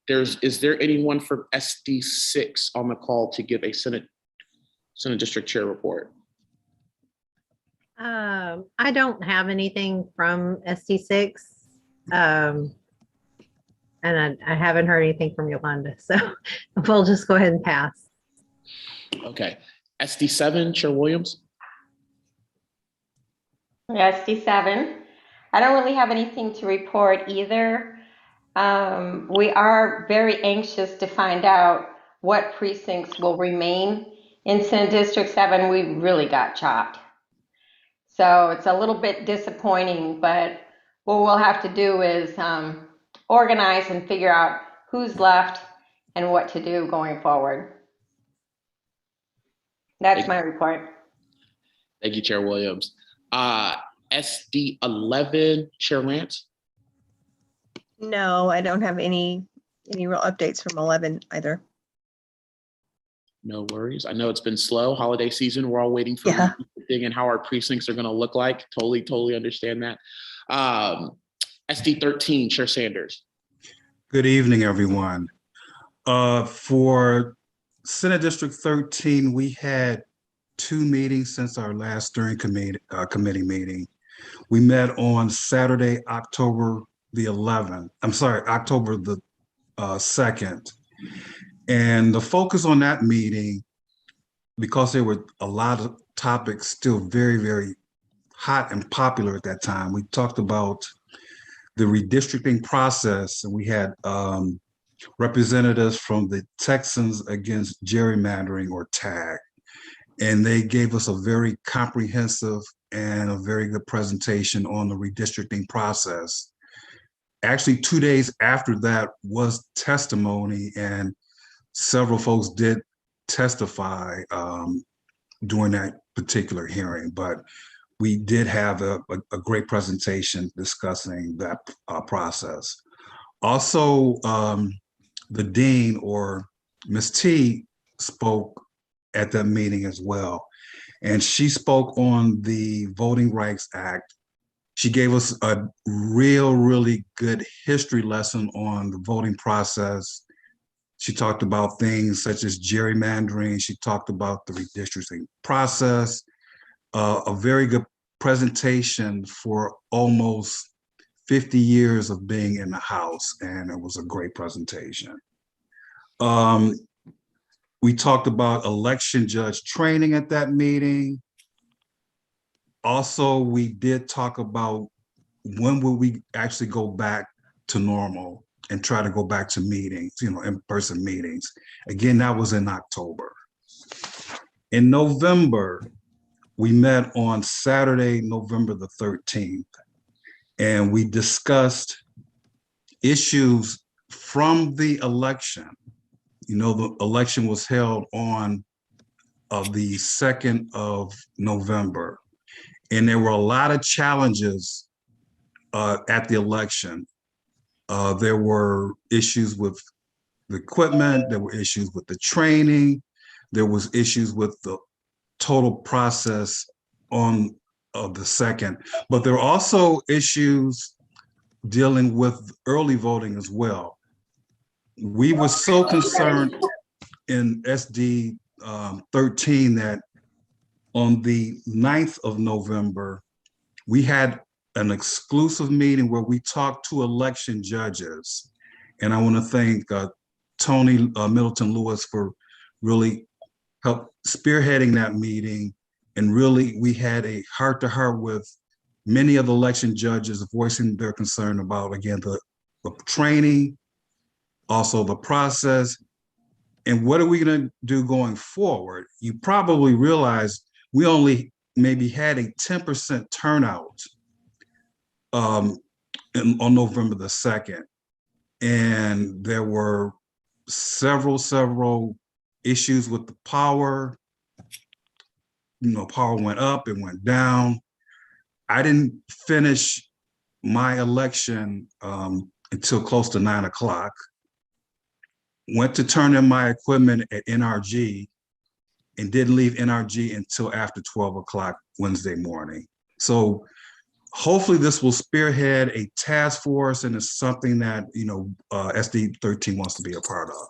Is there anyone from SD6 on the call to give a Senate District Chair report? I don't have anything from SD6. And I haven't heard anything from Yolanda, so we'll just go ahead and pass. Okay. SD7, Chair Williams? Yeah, SD7. I don't really have anything to report either. We are very anxious to find out what precincts will remain in Senate District 7. We really got chopped. So it's a little bit disappointing, but what we'll have to do is organize and figure out who's left and what to do going forward. That's my report. Thank you, Chair Williams. SD11, Chair Lance? No, I don't have any real updates from 11 either. No worries. I know it's been slow, holiday season. We're all waiting for everything and how our precincts are going to look like. Totally understand that. SD13, Chair Sanders. Good evening, everyone. For Senate District 13, we had 2 meetings since our last steering committee meeting. We met on Saturday, October the 2nd. And the focus on that meeting, because there were a lot of topics still very hot and popular at that time, we talked about the redistricting process, and we had representatives from the Texans Against Gerrymandering, or TAG, and they gave us a very comprehensive and a very good presentation on the redistricting process. Actually, 2 days after that was testimony, and several folks did testify during that particular hearing, but we did have a great presentation discussing that process. Also, the dean, or Ms. T, spoke at that meeting as well. And she spoke on the Voting Rights Act. She gave us a really good history lesson on the voting process. She talked about things such as gerrymandering. She talked about the redistricting process. A very good presentation for almost 50 years of being in the House, and it was a great presentation. We talked about election judge training at that meeting. Also, we did talk about when will we actually go back to normal and try to go back to meetings, in-person meetings. Again, that was in October. In November, we met on Saturday, November the 13th, and we discussed issues from the election. The election was held on the 2nd of November, and there were a lot of challenges at the election. There were issues with the equipment, there were issues with the training, there was issues with the total process on the 2nd, but there are also issues dealing with early voting as well. We were so concerned in SD 13 that on the 9th of November, we had an exclusive meeting where we talked to election judges. And I want to thank Tony Middleton Lewis for really help spearheading that meeting. And really, we had a heart-to-heart with many of the election judges voicing their concern about, again, the training, also the process, and what are we going to do going forward? You probably realize we only maybe had a 10% turnout on November the 2nd. And there were several issues with the power. Power went up, it went down. I didn't finish my election until close to 9 o'clock. Went to turn in my equipment at NRG and didn't leave NRG until after 12 o'clock Wednesday morning. So hopefully this will spearhead a task force, and it's something that, you know, SD 13 wants to be a part of.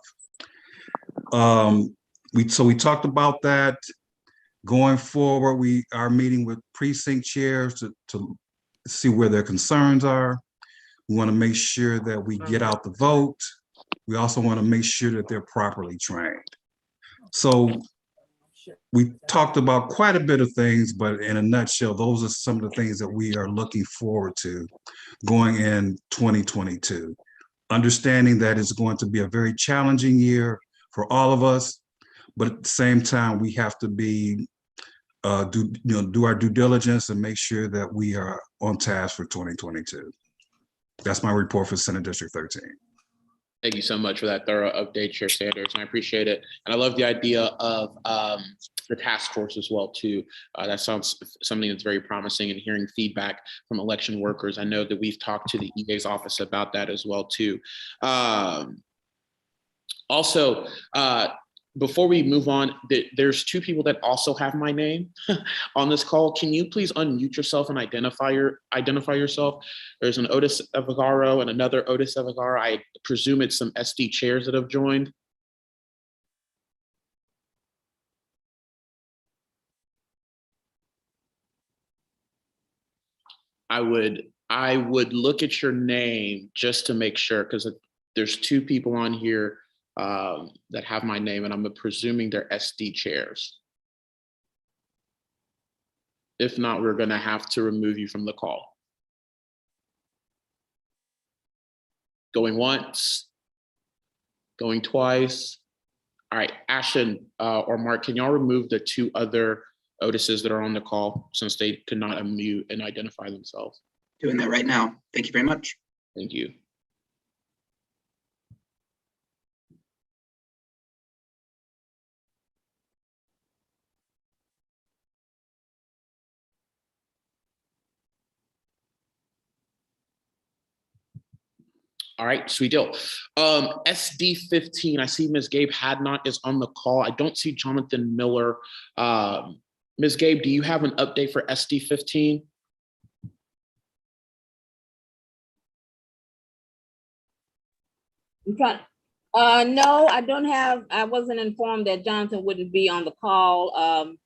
So we talked about that. Going forward, we are meeting with precinct chairs to see where their concerns are. We want to make sure that we get out the vote. We also want to make sure that they're properly trained. So we talked about quite a bit of things, but in a nutshell, those are some of the things that we are looking forward to going in 2022. Understanding that it's going to be a very challenging year for all of us, but at the same time, we have to be do our due diligence and make sure that we are on task for 2022. That's my report for Senate District 13. Thank you so much for that thorough update, Chair Sanders, and I appreciate it. And I love the idea of the task force as well, too. That sounds something that's very promising, and hearing feedback from election workers. I know that we've talked to the EA's office about that as well, too. Also, before we move on, there's two people that also have my name on this call. Can you please unmute yourself and identify yourself? There's an Otis Evagaro and another Otis Evagaro. I presume it's some SD chairs that have joined. I would look at your name just to make sure, because there's two people on here that have my name, and I'm presuming they're SD chairs. If not, we're going to have to remove you from the call. Going once, going twice. All right, Ashton or Mark, can y'all remove the two other Otises that are on the call, since they could not unmute and identify themselves? Doing that right now. Thank you very much. Thank you. All right, sweet deal. SD 15, I see Ms. Gabe Hadnot is on the call. I don't see Jonathan Miller. Ms. Gabe, do you have an update for SD 15? No, I don't have, I wasn't informed that Jonathan wouldn't be on the call.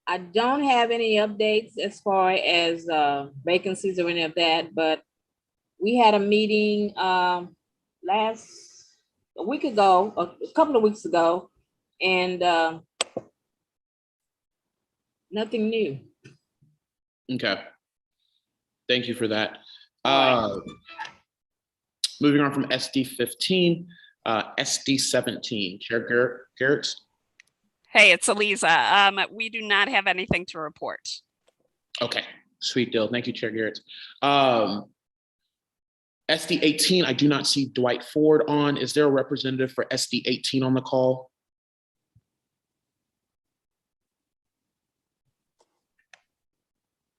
I don't have any updates as far as vacancies or any of that, but we had a meeting a week ago, a couple of weeks ago, and nothing new. Okay. Thank you for that. All right. Moving on from SD 15, SD 17, Chair Garrett. Hey, it's Eliza. We do not have anything to report. Okay, sweet deal. Thank you, Chair Garrett. SD 18, I do not see Dwight Ford on. Is there a representative for SD 18 on the call?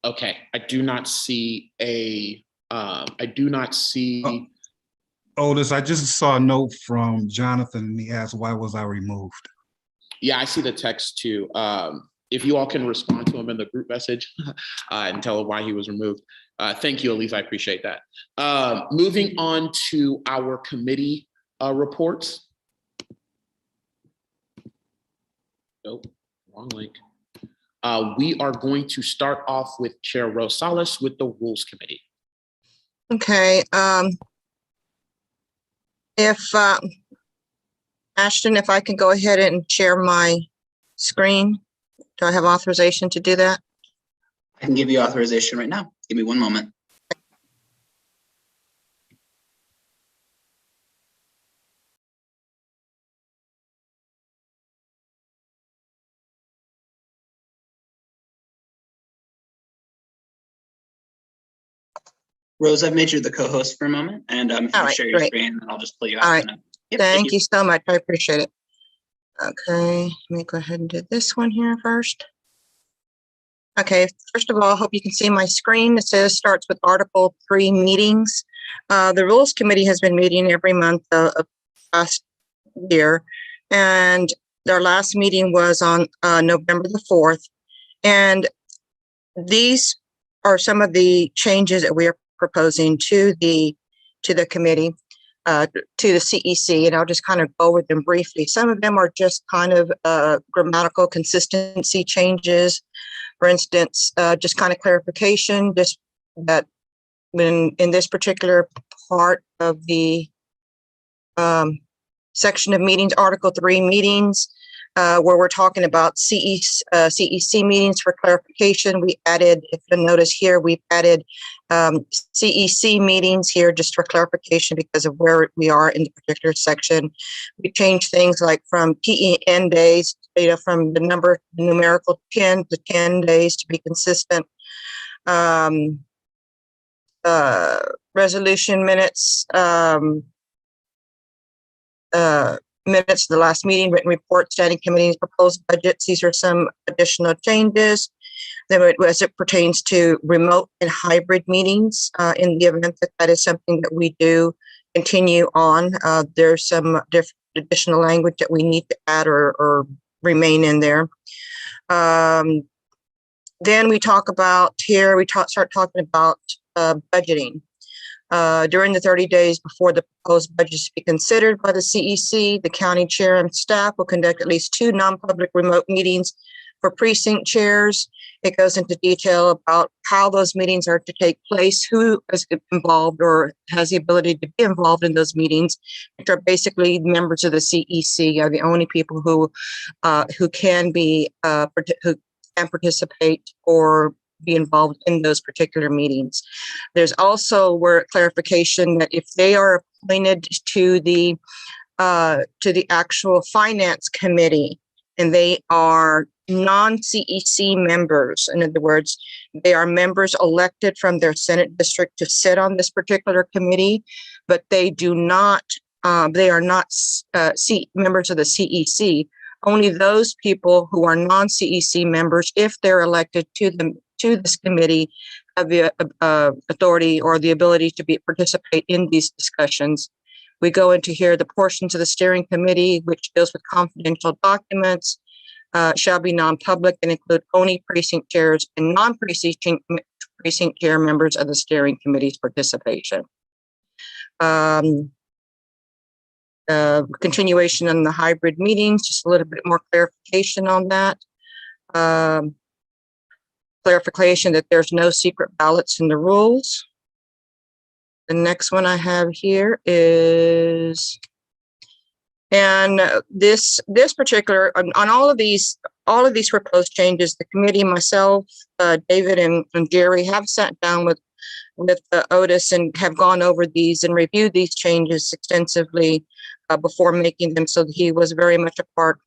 Okay, I do not see Otis, I just saw a note from Jonathan, and he asked, why was I removed? Yeah, I see the text too. If you all can respond to him in the group message and tell him why he was removed. Thank you, Elise, I appreciate that. Moving on to our committee reports. Nope, wrong link. We are going to start off with Chair Rosales with the Rules Committee. Okay. If Ashton, if I can go ahead and share my screen, do I have authorization to do that? I can give you authorization right now. Give me one moment. Rose, I've made you the co-host for a moment, and if you share your screen, then I'll just pull you out. All right. Yep, Thank you so much. I appreciate it. Okay, let me go ahead and do this one here first. Okay, first of all, I hope you can see my screen. It says starts with Article 3 meetings. The Rules Committee has been meeting every month of last year, and their last meeting was on November the 4th. And these are some of the changes that we are proposing to the committee, to the CEC, and I'll just kind of go over them briefly. Some of them are just kind of grammatical consistency changes. For instance, just kind of clarification, just that when in this particular part of the section of meetings, Article 3 meetings, where we're talking about CEC meetings for clarification, we added, if you'll notice here, we've added CEC meetings here just for clarification because of where we are in the particular section. We changed things like from PEN days, from the numerical 10 to 10 days to be consistent. Resolution minutes, minutes of the last meeting, written report, standing committees, proposed budgets. These are some additional changes. Then as it pertains to remote and hybrid meetings, in the event that that is something that we do continue on, there's some additional language that we need to add or remain in there. Then we talk about here, start talking about budgeting. During the 30 days before the proposed budget to be considered by the CEC, the county chair and staff will conduct at least 2 non-public remote meetings for precinct chairs. It goes into detail about how those meetings are to take place, who is involved or has the ability to be involved in those meetings, which are basically members of the CEC, are the only people who can participate or be involved in those particular meetings. There's also clarification that if they are appointed to the actual finance committee and they are non-CEC members, in other words, they are members elected from their Senate district to sit on this particular committee, but they do not, they are not members of the CEC. Only those people who are non-CEC members, if they're elected to this committee, have the authority or the ability to participate in these discussions. We go into here the portions of the steering committee which deals with confidential documents shall be non-public and include only precinct chairs and non-precinct chair members of the steering committee's participation. Continuation on the hybrid meetings, just a little bit more clarification on that. Clarification that there's no secret ballots in the rules. The next one I have here is, and this particular, on all of these proposed changes, the committee, myself, David and Jerry have sat down with Otis and have gone over these and reviewed these changes extensively before making them, so that he was very much a part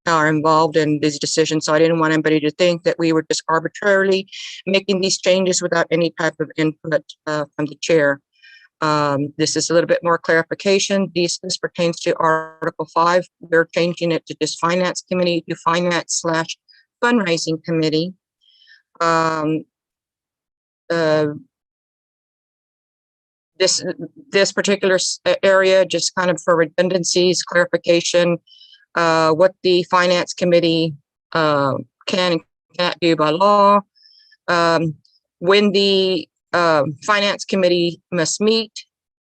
are involved in these decisions. So I didn't want anybody to think that we were just arbitrarily making these changes without any type of input from the chair. This is a little bit more clarification. This pertains to Article 5. We're changing it to just Finance Committee to Finance/Fundraising Committee. This particular area, just kind of for redundancies, clarification, what the Finance Committee can and cannot do by law. When the Finance Committee must meet,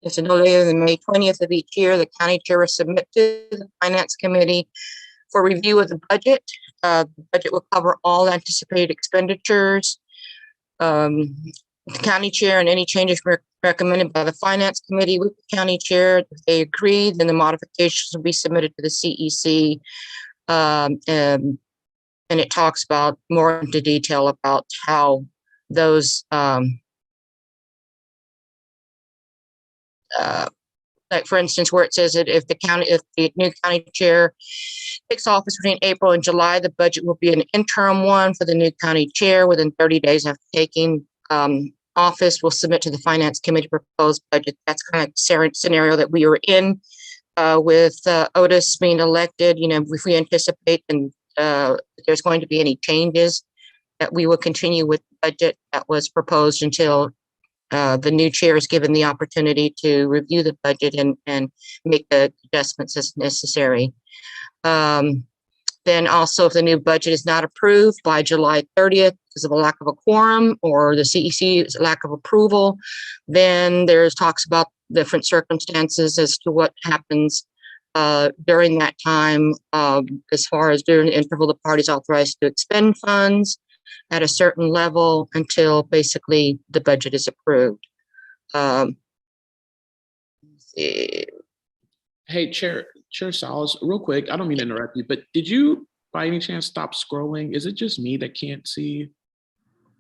it's no later than May 20th of each year. The county chair will submit to the Finance Committee for review of the budget. The budget will cover all anticipated expenditures. The county chair and any changes recommended by the Finance Committee with the county chair, if they agree, then the modifications will be submitted to the CEC. And it talks about more into detail about how those, like for instance, where it says that if the new county chair takes office between April and July, the budget will be an interim one for the new county chair. Within 30 days after taking office, will submit to the Finance Committee proposed budget. That's kind of scenario that we were in with Otis being elected. You know, if we anticipate and there's going to be any changes, that we will continue with the budget that was proposed until the new chair is given the opportunity to review the budget and make the adjustments as necessary. Then also, if the new budget is not approved by July 30th because of a lack of a quorum or the CEC's lack of approval, then there's talks about different circumstances as to what happens during that time. As far as during the interval, the party's authorized to expend funds at a certain level until basically the budget is approved. Let's see. Hey, Chair Salas, real quick, I don't mean to interrupt you, but did you by any chance stop scrolling? Is it just me that can't see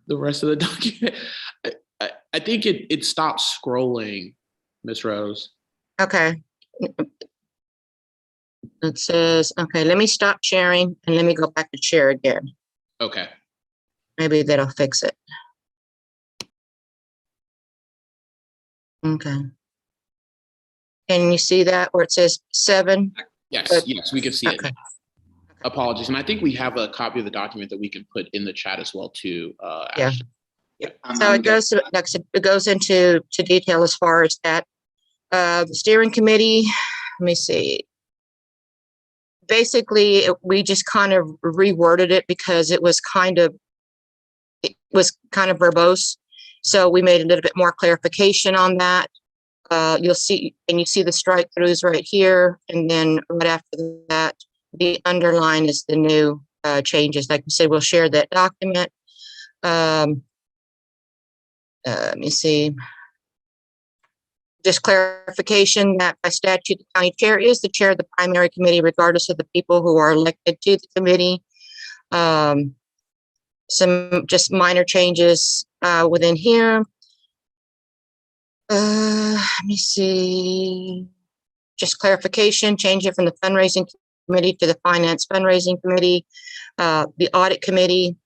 the rest of the document? I think it stopped scrolling, Ms. Rose. Okay. It says, okay, let me stop sharing and let me go back to share again. Okay. Maybe that'll fix it. Okay. Can you see that where it says 7? Yes, yes, we can see it. Okay. Apologies. And I think we have a copy of the document that we can put in the chat as well too. Yeah. Ashley. So it goes to, like I said, it goes into detail as far as that. The steering committee, let me see. Basically, we just kind of reworded it because it was kind of verbose. So we made a little bit more clarification on that. You'll see, and you see the strike throughs right here. And then right after that, the underline is the new changes. Like I said, we'll share that document. Let me see. Just clarification that by statute, the county chair is the chair of the primary committee, regardless of the people who are elected to the committee. Some just minor changes within here. Let me see. Just clarification, change it from the fundraising committee to the finance fundraising committee, the audit committee.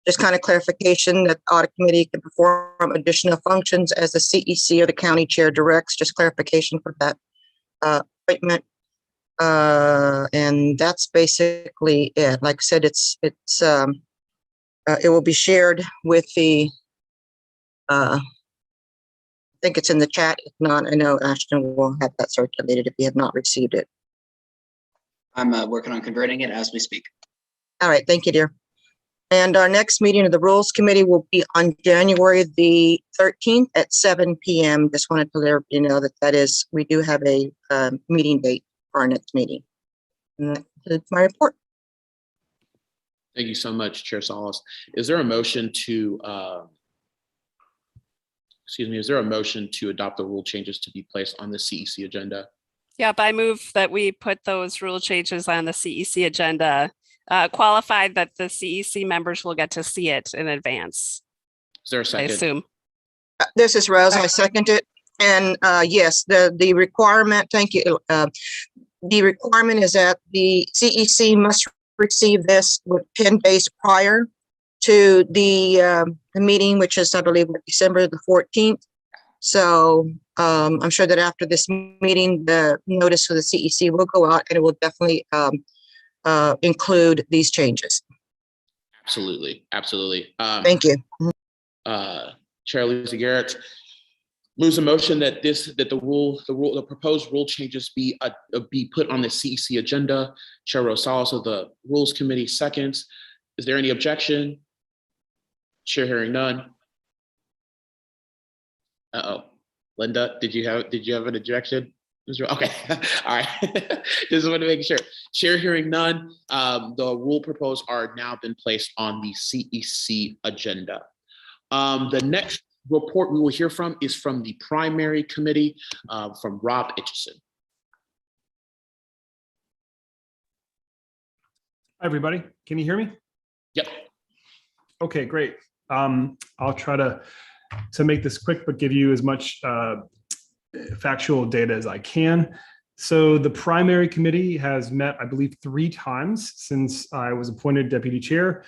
Just kind of clarification that the audit committee can perform additional functions as the CEC or the county chair directs, just clarification for that appointment. And that's basically it. Like I said, it will be shared with the, I think it's in the chat. If not, I know Ashton will have that circulated if you have not received it. I'm working on converting it as we speak. All right, thank you, dear. And our next meeting of the Rules Committee will be on January the 13th at 7 p.m. Just wanted to let you know that is, we do have a meeting date for our next meeting. And that concludes my report. Thank you so much, Chair Salas. Is there a motion to, is there a motion to adopt the rule changes to be placed on the CEC agenda? Yep, I move that we put those rule changes on the CEC agenda, qualified that the CEC members will get to see it in advance. Is there a I second? assume. This is Rose. I second it. And yes, the requirement, thank you. The requirement is that the CEC must receive this with 10 days prior to the meeting, which is, I believe, December the 14th. So I'm sure that after this meeting, the notice for the CEC will go out and it will definitely include these changes. Absolutely, absolutely. Thank you. Chair Lisa Garrett moves a motion that the proposed rule changes be put on the CEC agenda. Chair Rosales of the Rules Committee seconds. Is there any objection? Chair hearing none. Linda, did you have an objection? Okay, all right. Just want to make sure. Chair hearing none. The rule proposed are now been placed on the CEC agenda. The next report we will hear from is from the primary committee, from Rob Itchison. Hi, everybody. Can you hear me? Yep. Okay, great. I'll try to make this quick, but give you as much factual data as I can. So the primary committee has met, I believe, 3 times since I was appointed deputy chair.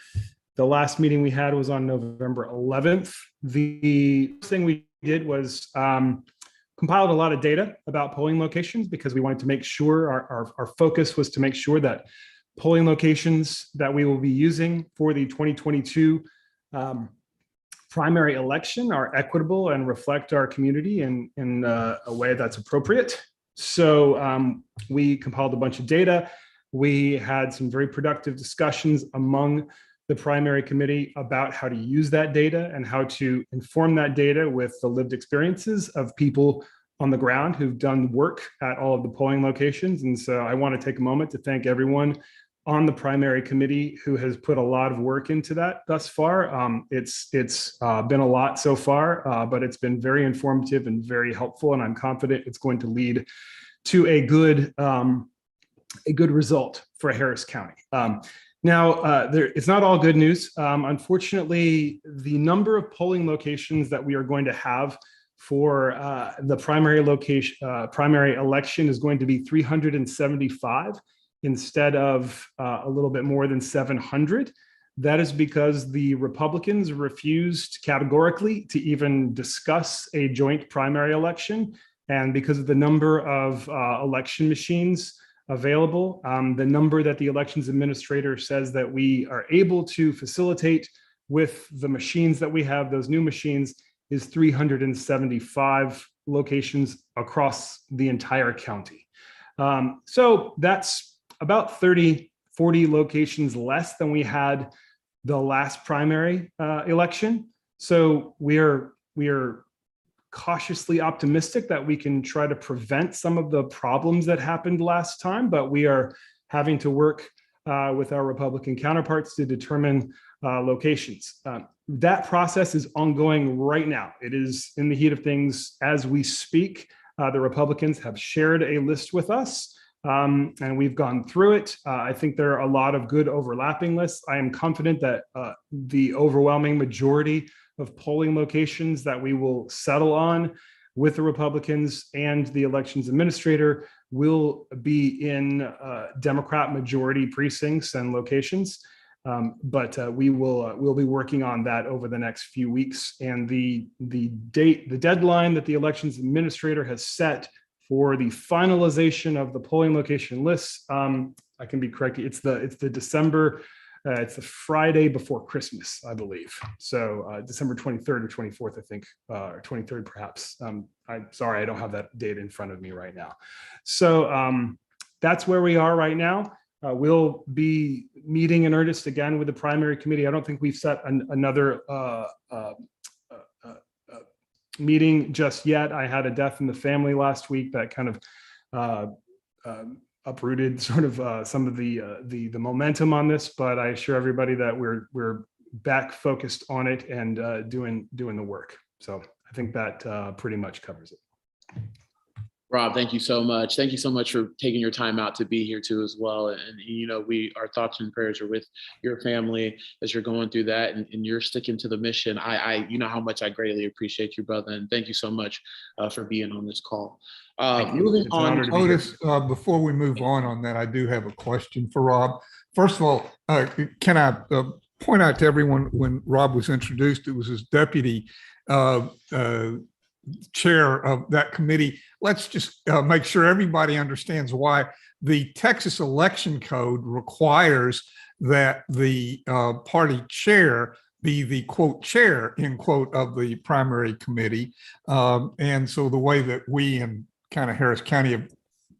The last meeting we had was on November 11th. The thing we did was compiled a lot of data about polling locations because we wanted to make sure our focus was to make sure that polling locations that we will be using for the 2022 primary election are equitable and reflect our community in a way that's appropriate. So we compiled a bunch of data. We had some very productive discussions among the primary committee about how to use that data and how to inform that data with the lived experiences of people on the ground who've done work at all of the polling locations. And so I want to take a moment to thank everyone on the primary committee who has put a lot of work into that thus far. It's been a lot so far, but it's been very informative and very helpful, and I'm confident it's going to lead to a good result for Harris County. Now, it's not all good news. Unfortunately, the number of polling locations that we are going to have for the primary election is going to be 375 instead of a little bit more than 700. That is because the Republicans refused categorically to even discuss a joint primary election. And because of the number of election machines available, the number that the elections administrator says that we are able to facilitate with the machines that we have, those new machines, is 375 locations across the entire county. So that's about 30, 40 locations less than we had the last primary election. So we are cautiously optimistic that we can try to prevent some of the problems that happened last time, but we are having to work with our Republican counterparts to determine locations. That process is ongoing right now. It is in the heat of things as we speak. The Republicans have shared a list with us, and we've gone through it. I think there are a lot of good overlapping lists. I am confident that the overwhelming majority of polling locations that we will settle on with the Republicans and the elections administrator will be in Democrat majority precincts and locations. But we'll be working on that over the next few weeks. And the deadline that the elections administrator has set for the finalization of the polling location lists, I can be correct. It's the December. It's the Friday before Christmas, I believe. So December 23rd or 24th, I think, or 23rd perhaps. I'm sorry, I don't have that date in front of me right now. So that's where we are right now. We'll be meeting in earnest again with the primary committee. I don't think we've set another meeting just yet. I had a death in the family last week that kind of uprooted sort of some of the momentum on this, but I assure everybody that we're back focused on it and doing the work. So I think that pretty much covers it. Rob, thank you so much. Thank you so much for taking your time out to be here too as well. And our thoughts and prayers are with your family as you're going through that, and you're sticking to the mission. I you know how much I greatly appreciate you, brother, and thank you so much for being on this call. Moving on. Otis, before we move on that, I do have a question for Rob. First of all, can I point out to everyone, when Rob was introduced, it was his deputy chair of that committee. Let's just make sure everybody understands why the Texas election code requires that the party chair be the quote chair end quote of the primary committee. And so the way that we in kind of Harris County have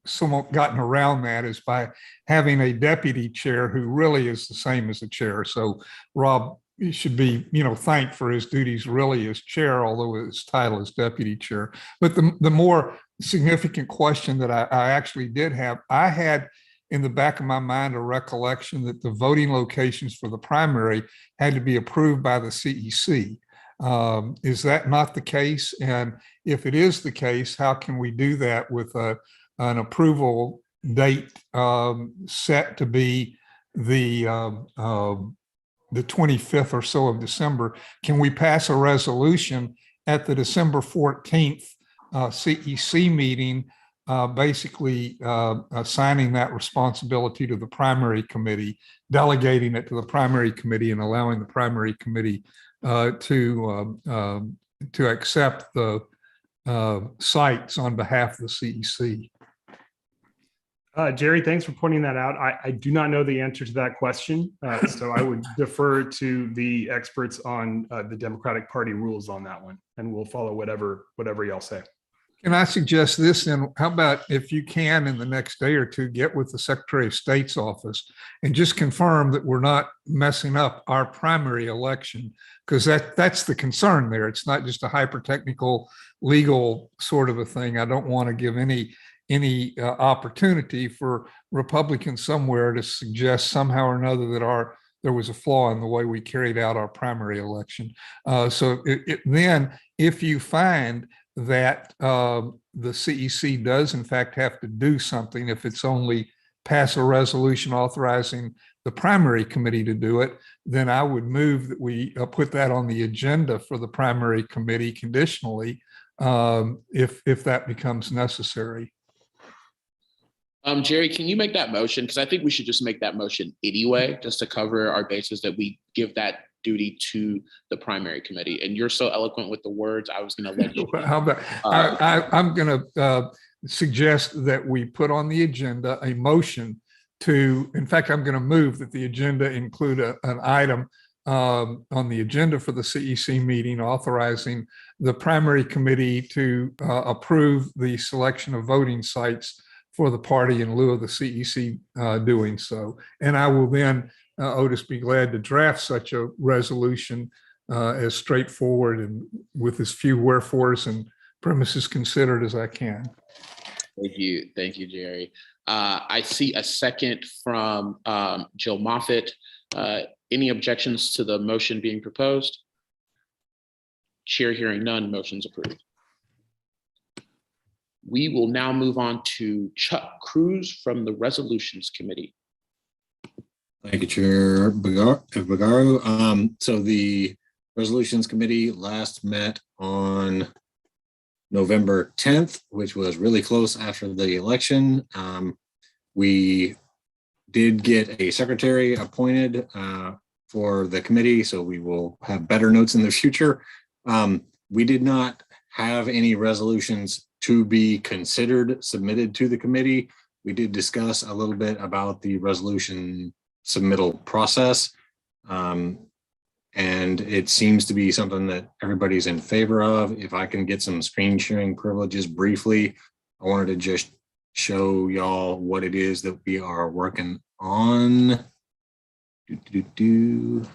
somewhat gotten around that is by having a deputy chair who really is the same as the chair. So Rob, he should be, thanked for his duties really as chair, although his title is deputy chair. But the more significant question that I actually did have, I had in the back of my mind a recollection that the voting locations for the primary had to be approved by the CEC. Is that not the case? And if it is the case, how can we do that with an approval date set to be the 25th or so of December? Can we pass a resolution at the December 14th CEC meeting, basically assigning that responsibility to the primary committee, delegating it to the primary committee, and allowing the primary committee to accept the sites on behalf of the CEC? Jerry, thanks for pointing that out. I do not know the answer to that question, so I would defer to the experts on the Democratic Party rules on that one, and we'll follow whatever y'all say. Can I suggest this? And how about if you can in the next day or two, get with the Secretary of State's office and just confirm that we're not messing up our primary election, because that's the concern there. It's not just a hyper-technical legal sort of a thing. I don't want to give any opportunity for Republicans somewhere to suggest somehow or another that there was a flaw in the way we carried out our primary election. So then if you find that the CEC does in fact have to do something, if it's only pass a resolution authorizing the primary committee to do it, then I would move that we put that on the agenda for the primary committee conditionally, if that becomes necessary. Jerry, can you make that motion? Because I think we should just make that motion anyway, just to cover our bases, that we give that duty to the primary committee. And you're so eloquent with the words, I was going to let you. How about, I'm going to suggest that we put on the agenda a motion to, in fact, I'm going to move that the agenda include an item on the agenda for the CEC meeting authorizing the primary committee to approve the selection of voting sites for the party in lieu of the CEC doing so. And I will then, Otis, be glad to draft such a resolution as straightforward and with as few wherefores and premises considered as I can. Thank you, Jerry. I see a second from Jill Moffitt. Any objections to the motion being proposed? Chair hearing none, motion's approved. We will now move on to Chuck Cruz from the Resolutions Committee. Thank you, Chair Bagaru. So the Resolutions Committee last met on November 10th, which was really close after the election. We did get a secretary appointed for the committee, so we will have better notes in the future. We did not have any resolutions to be considered submitted to the committee. We did discuss a little bit about the resolution submittal process. And it seems to be something that everybody's in favor of. If I can get some screen sharing privileges briefly, I wanted to just show y'all what it is that we are working on. You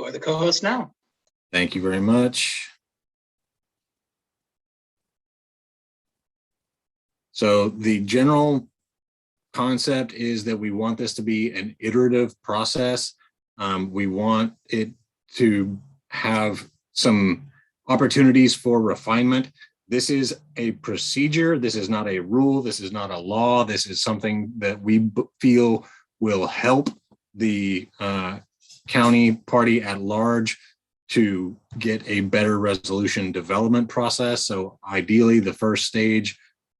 are the co-host now. Thank you very much. So the general concept is that we want this to be an iterative process. We want it to have some opportunities for refinement. This is a procedure. This is not a rule. This is not a law. This is something that we feel will help the county party at large to get a better resolution development process. So ideally, the first stage,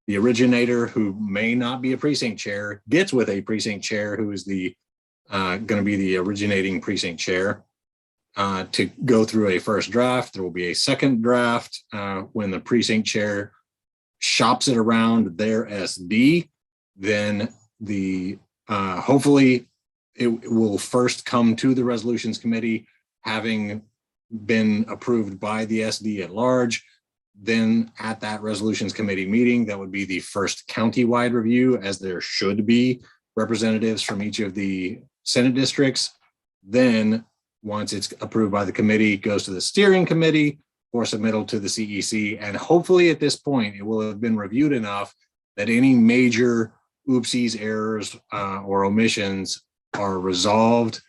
the originator, who may not be a precinct chair, gets with a precinct chair who is the going to be the originating precinct chair to go through a first draft. There will be a second draft when the precinct chair shops it around their SD. Then the hopefully it will first come to the Resolutions Committee, having been approved by the SD at large. Then at that Resolutions Committee meeting, that would be the first county-wide review, as there should be representatives from each of the Senate districts. Then once it's approved by the committee, it goes to the steering committee for submittal to the CEC. And hopefully at this point, it will have been reviewed enough that any major oopsies, errors, or omissions are resolved.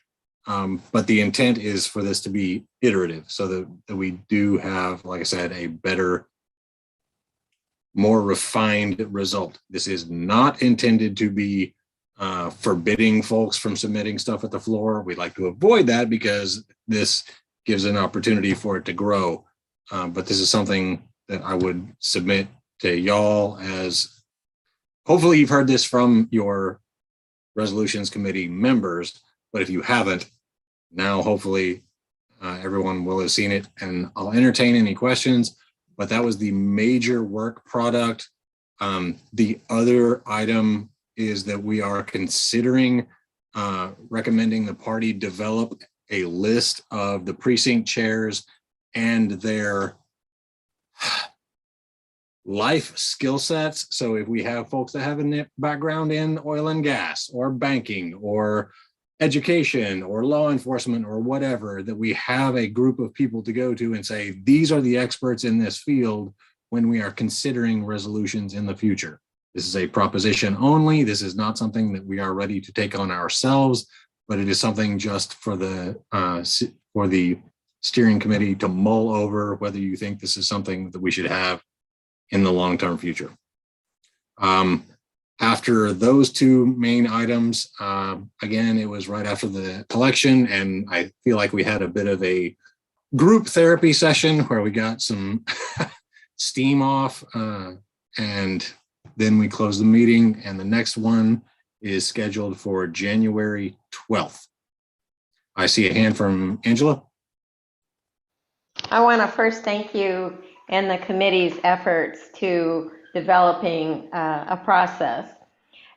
But the intent is for this to be iterative so that we do have, like I said, a better, more refined result. This is not intended to be forbidding folks from submitting stuff at the floor. We'd like to avoid that because this gives an opportunity for it to grow. But this is something that I would submit to y'all as, hopefully you've heard this from your Resolutions Committee members, but if you haven't, now hopefully everyone will have seen it, and I'll entertain any questions, but that was the major work product. The other item is that we are considering recommending the party develop a list of the precinct chairs and their life skill sets. So if we have folks that have a background in oil and gas or banking or education or law enforcement or whatever, that we have a group of people to go to and say, these are the experts in this field when we are considering resolutions in the future. This is a proposition only. This is not something that we are ready to take on ourselves, but it is something just for the steering committee to mull over whether you think this is something that we should have in the long-term future. After those two main items, again, it was right after the election, and I feel like we had a bit of a group therapy session where we got some steam off, and then we closed the meeting, and the next one is scheduled for January 12th. I see a hand from Angela. I want to first thank you and the committee's efforts to developing a process.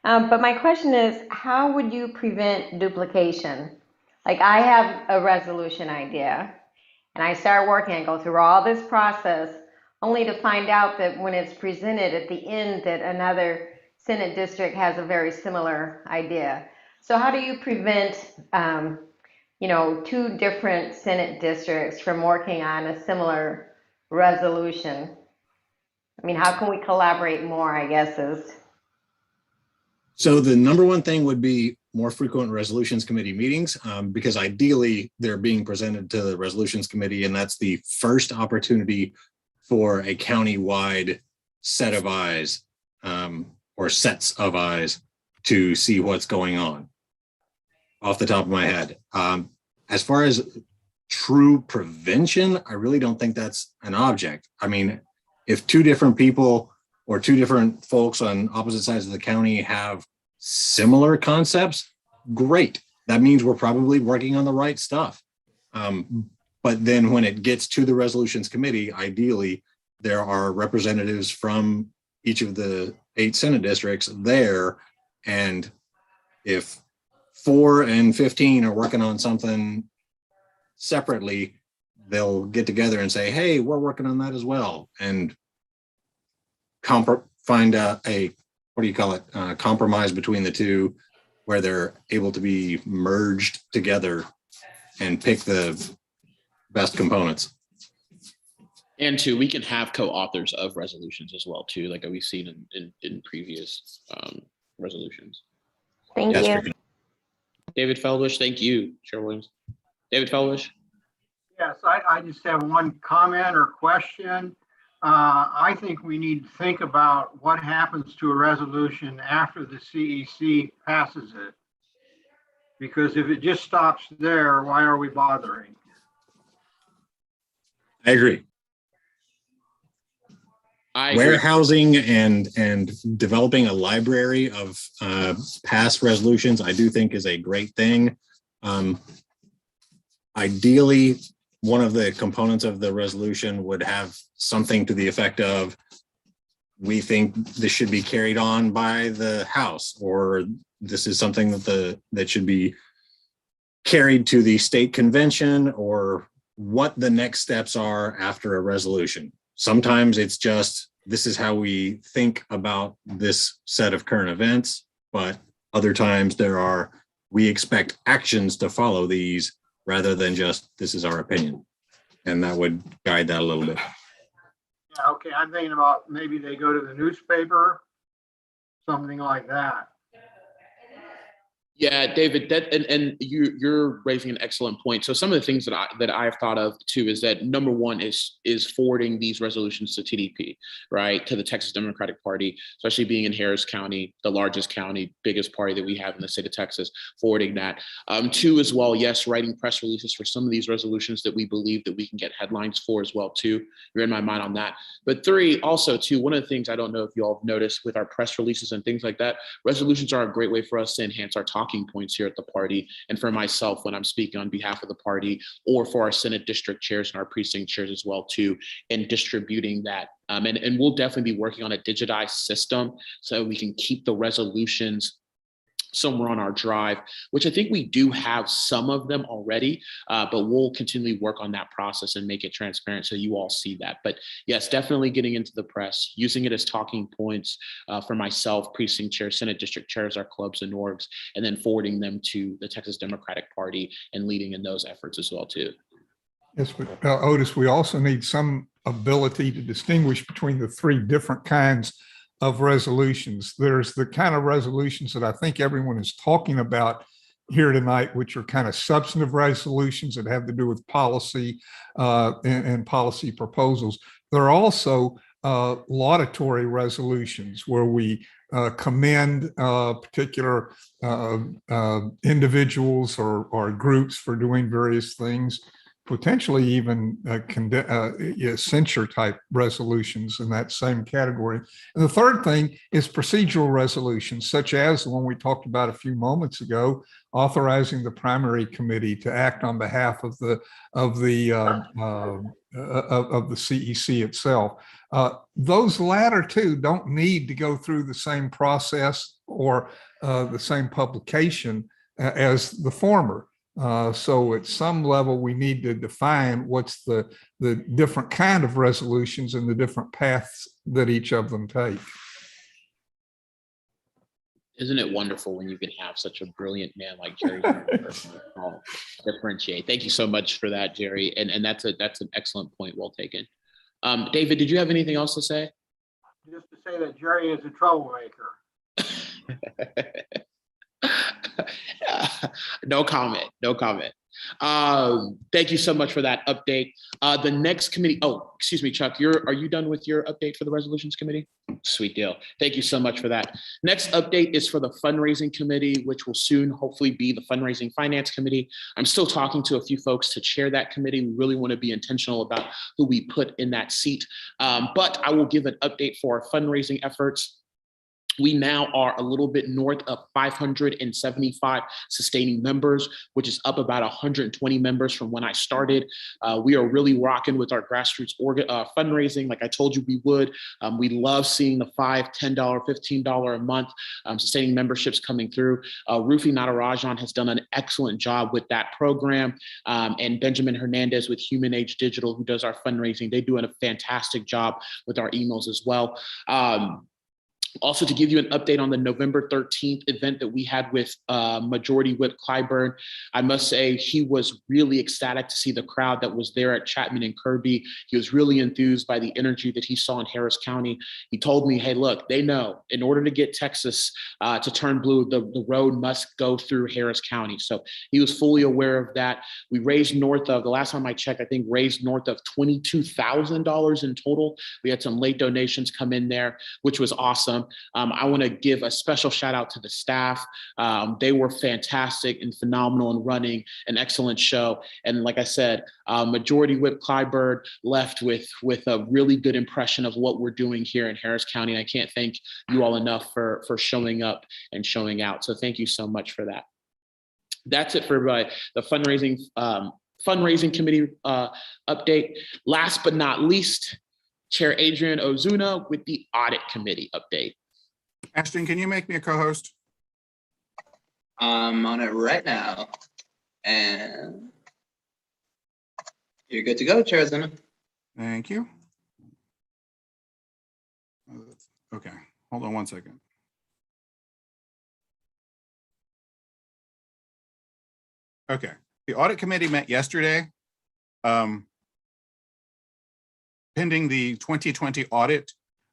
But my question is, how would you prevent duplication? Like, I have a resolution idea and I start working and go through all this process only to find out that when it's presented at the end that another Senate district has a very similar idea. So how do you prevent two different Senate districts from working on a similar resolution? I mean, how can we collaborate more, I guess is. So the number one thing would be more frequent resolutions committee meetings, because ideally they're being presented to the resolutions committee, and that's the first opportunity for a county-wide set of eyes, or sets of eyes, to see what's going on. Off the top of my head. As far as true prevention, I really don't think that's an object. I mean, if two different people or two different folks on opposite sides of the county have similar concepts, great. That means we're probably working on the right stuff. But then when it gets to the resolutions committee, ideally, there are representatives from each of the 8 Senate districts there. And if 4 and 15 are working on something separately, they'll get together and say, hey, we're working on that as well. And find a, compromise between the two where they're able to be merged together and pick the best components. And two, we can have co-authors of resolutions as well too, like we've seen in previous resolutions. Thank you. David Feldwish, thank you, Chair Williams. David Feldwish. Yes, I just have one comment or question. I think we need to think about what happens to a resolution after the CEC passes it. Because if it just stops there, why are we bothering? I agree. Warehousing and developing a library of past resolutions, I do think is a great thing. Ideally, one of the components of the resolution would have something to the effect of, we think this should be carried on by the House, or this is something that should be carried to the state convention, or what the next steps are after a resolution. Sometimes it's just, this is how we think about this set of current events, but other times we expect actions to follow these rather than just, this is our opinion. And that would guide that a little bit. Yeah, okay, I'm thinking about maybe they go to the newspaper, something like that. Yeah, David, and you're raising an excellent point. So some of the things that I've thought of too is that number one is forwarding these resolutions to TDP, right, to the Texas Democratic Party, especially being in Harris County, the largest county, biggest party that we have in the state of Texas, forwarding that. Two as well, yes, writing press releases for some of these resolutions that we believe that we can get headlines for as well too. You're in my mind on that. But three, also too, one of the things I don't know if you all have noticed with our press releases and things like that, resolutions are a great way for us to enhance our talking points here at the party, and for myself when I'm speaking on behalf of the party, or for our Senate district chairs and our precinct chairs as well too, and distributing that. And we'll definitely be working on a digitized system so we can keep the resolutions somewhere on our drive, which I think we do have some of them already, but we'll continually work on that process and make it transparent so you all see that. But yes, definitely getting into the press, using it as talking points for myself, precinct chair, Senate district chairs, our clubs and orgs, and then forwarding them to the Texas Democratic Party and leading in those efforts as well too. Yes, but Otis, we also need some ability to distinguish between the three different kinds of resolutions. There's the kind of resolutions that I think everyone is talking about here tonight, which are kind of substantive resolutions that have to do with policy and policy proposals. There are also laudatory resolutions where we commend particular individuals or groups for doing various things, potentially even censure type resolutions in that same category. And the third thing is procedural resolutions, such as the one we talked about a few moments ago, authorizing the primary committee to act on behalf of the CEC itself. Those latter two don't need to go through the same process or the same publication as the former. So at some level, we need to define what's the different kind of resolutions and the different paths that each of them take. Isn't it wonderful when you can have such a brilliant man like Jerry differentiate? Thank you so much for that, Jerry. And that's an excellent point. Well taken. David, did you have anything else to say? Just to say that Jerry is a troublemaker. No comment. No comment. Thank you so much for that update. The next committee. Oh, excuse me, Chuck. Are you done with your update for the resolutions committee? Sweet deal. Thank you so much for that. Next update is for the fundraising committee, which will soon hopefully be the fundraising finance committee. I'm still talking to a few folks to chair that committee. We really want to be intentional about who we put in that seat. But I will give an update for our fundraising efforts. We now are a little bit north of 575 sustaining members, which is up about 120 members from when I started. We are really rocking with our grassroots fundraising, like I told you we would. We love seeing the $5, $10, $15 a month sustaining memberships coming through. Rufi Natarajan has done an excellent job with that program. And Benjamin Hernandez with Human Age Digital, who does our fundraising, they do a fantastic job with our emails as well. Also, to give you an update on the November 13th event that we had with Majority Whip Clyburn, I must say he was really ecstatic to see the crowd that was there at Chapman and Kirby. He was really enthused by the energy that he saw in Harris County. He told me, hey, look, they know in order to get Texas to turn blue, the road must go through Harris County. So he was fully aware of that. We raised north of, the last time I checked, I think raised north of $22,000 in total. We had some late donations come in there, which was awesome. I want to give a special shout out to the staff. They were fantastic and phenomenal in running an excellent show. And like I said, Majority Whip Clyburn left with a really good impression of what we're doing here in Harris County. And I can't thank you all enough for showing up and showing out. So thank you so much for that. That's it for the fundraising committee update. Last but not least, Chair Adrian Ozuna with the audit committee update. Ashton, can you make me a co-host? I'm on it right now. And you're good to go, Chair Ozuna. Thank you. Okay, hold on one second. Okay, the audit committee met yesterday, pending the 2020 audit.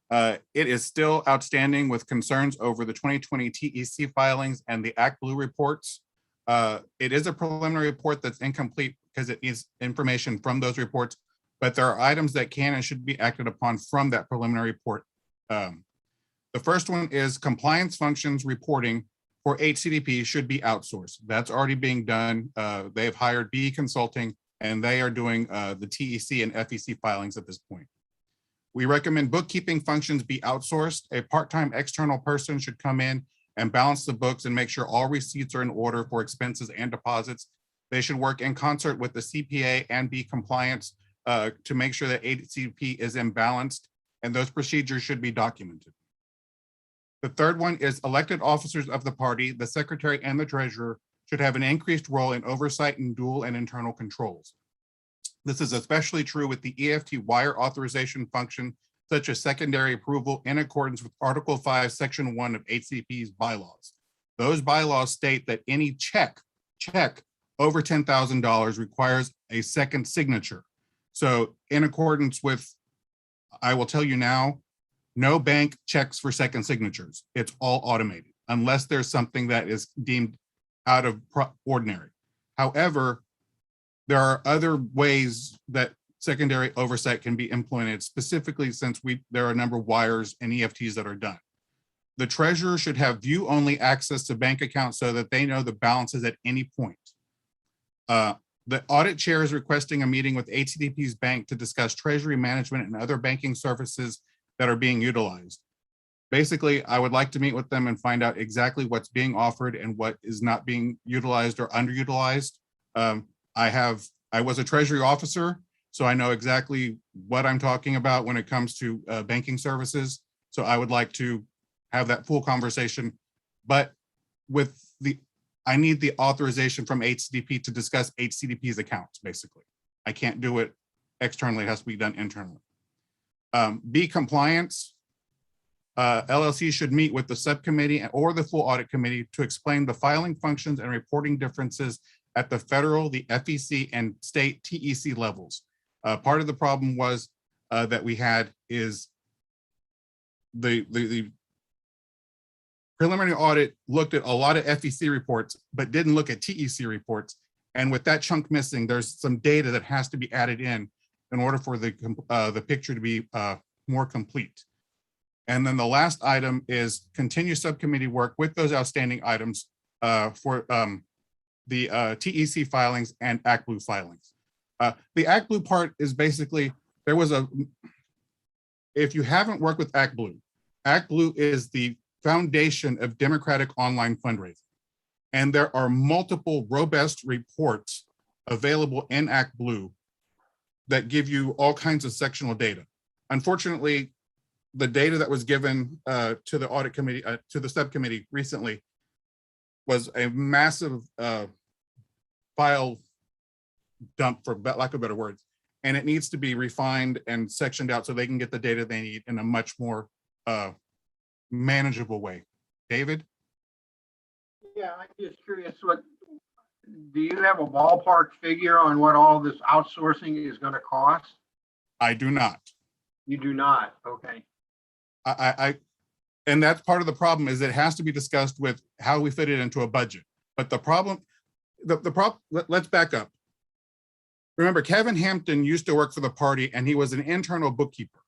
It is still outstanding with concerns over the 2020 TEC filings and the Act Blue reports. It is a preliminary report that's incomplete because it needs information from those reports, but there are items that can and should be acted upon from that preliminary report. The first one is compliance functions reporting for HCDP should be outsourced. That's already being done. They have hired BE Consulting and they are doing the TEC and FEC filings at this point. We recommend bookkeeping functions be outsourced. A part-time external person should come in and balance the books and make sure all receipts are in order for expenses and deposits. They should work in concert with the CPA and be compliant to make sure that HCDP is imbalanced, and those procedures should be documented. The third one is elected officers of the party, the secretary and the treasurer should have an increased role in oversight and dual and internal controls. This is especially true with the EFT wire authorization function, such as secondary approval in accordance with Article 5, Section 1 of HCP's bylaws. Those bylaws state that any check over $10,000 requires a second signature. So in accordance with, I will tell you now, no bank checks for second signatures. It's all automated unless there's something that is deemed out of ordinary. However, there are other ways that secondary oversight can be implemented, specifically since there are a number of wires and EFTs that are done. The treasurer should have view-only access to bank accounts so that they know the balances at any point. The audit chair is requesting a meeting with HCDP's bank to discuss treasury management and other banking services that are being utilized. Basically, I would like to meet with them and find out exactly what's being offered and what is not being utilized or underutilized. I was a treasury officer, so I know exactly what I'm talking about when it comes to banking services. So I would like to have that full conversation, but I need the authorization from HCDP to discuss HCDP's accounts, basically. I can't do it externally, it has to be done internally. B, compliance. LLC should meet with the subcommittee or the full audit committee to explain the filing functions and reporting differences at the federal, the FEC, and state TEC levels. Part of the problem was that we had is the preliminary audit looked at a lot of FEC reports, but didn't look at TEC reports. And with that chunk missing, there's some data that has to be added in order for the picture to be more complete. And then the last item is continue subcommittee work with those outstanding items for the TEC filings and Act Blue filings. The Act Blue part is basically, if you haven't worked with Act Blue is the foundation of democratic online fundraising. And there are multiple robust reports available in Act Blue that give you all kinds of sectional data. Unfortunately, the data that was given to the audit committee, to the subcommittee recently was a massive file dump, for lack of better words. And it needs to be refined and sectioned out so they can get the data they need in a much more manageable way. David? Yeah, I'm just curious, do you have a ballpark figure on what all this outsourcing is going to cost? I do not. You do not, okay. And that's part of the problem, is it has to be discussed with how we fit it into a budget. But the problem, let's back up. Remember, Kevin Hampton used to work for the party and he was an internal bookkeeper.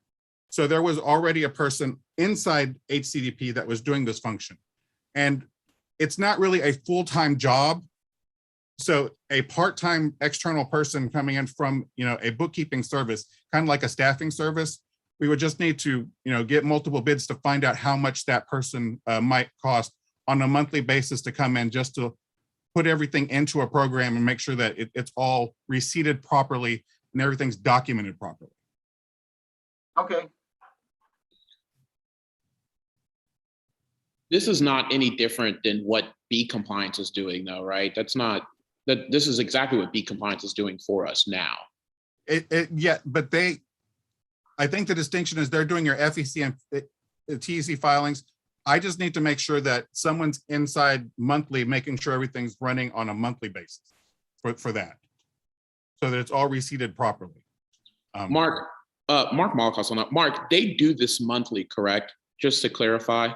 So there was already a person inside HCDP that was doing this function. And it's not really a full-time job. So a part-time external person coming in from, a bookkeeping service, kind of like a staffing service, we would just need to, get multiple bids to find out how much that person might cost on a monthly basis to come in, just to put everything into a program and make sure that it's all receipted properly and everything's documented properly. Okay. This is not any different than what B compliance is doing, though, right? This is exactly what B compliance is doing for us now. Yeah, but I think the distinction is they're doing your FEC and TEC filings. I just need to make sure that someone's inside monthly, making sure everything's running on a monthly basis for that, so that it's all receipted properly. Mark Malkoff on that. Mark, they do this monthly, correct? Just to clarify.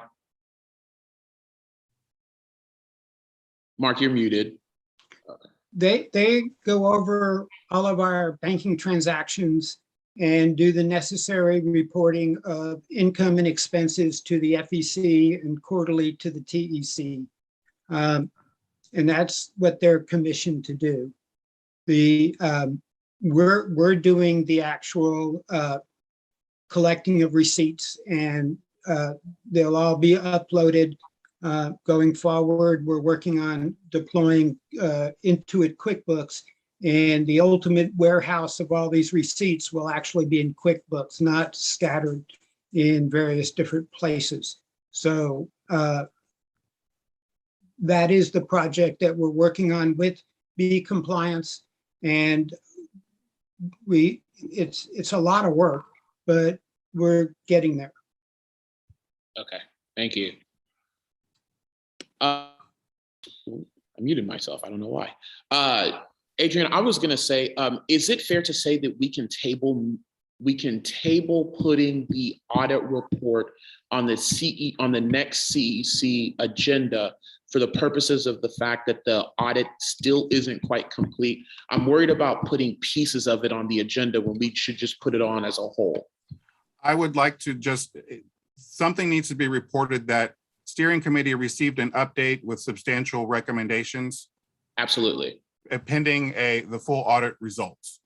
Mark, you're muted. They go over all of our banking transactions and do the necessary reporting of income and expenses to the FEC and quarterly to the TEC. And that's what they're commissioned to do. We're doing the actual collecting of receipts, and they'll all be uploaded going forward. We're working on deploying Intuit QuickBooks, and the ultimate warehouse of all these receipts will actually be in QuickBooks, not scattered in various different places. So that is the project that we're working on with B compliance. And it's a lot of work, but we're getting there. Okay, thank you. I muted myself. I don't know why. Adrian, I was gonna say, is it fair to say that we can table putting the audit report on the next CEC agenda for the purposes of the fact that the audit still isn't quite complete? I'm worried about putting pieces of it on the agenda when we should just put it on as a whole. I would like to something needs to be reported that steering committee received an update with substantial recommendations. Absolutely. Pending the full audit results.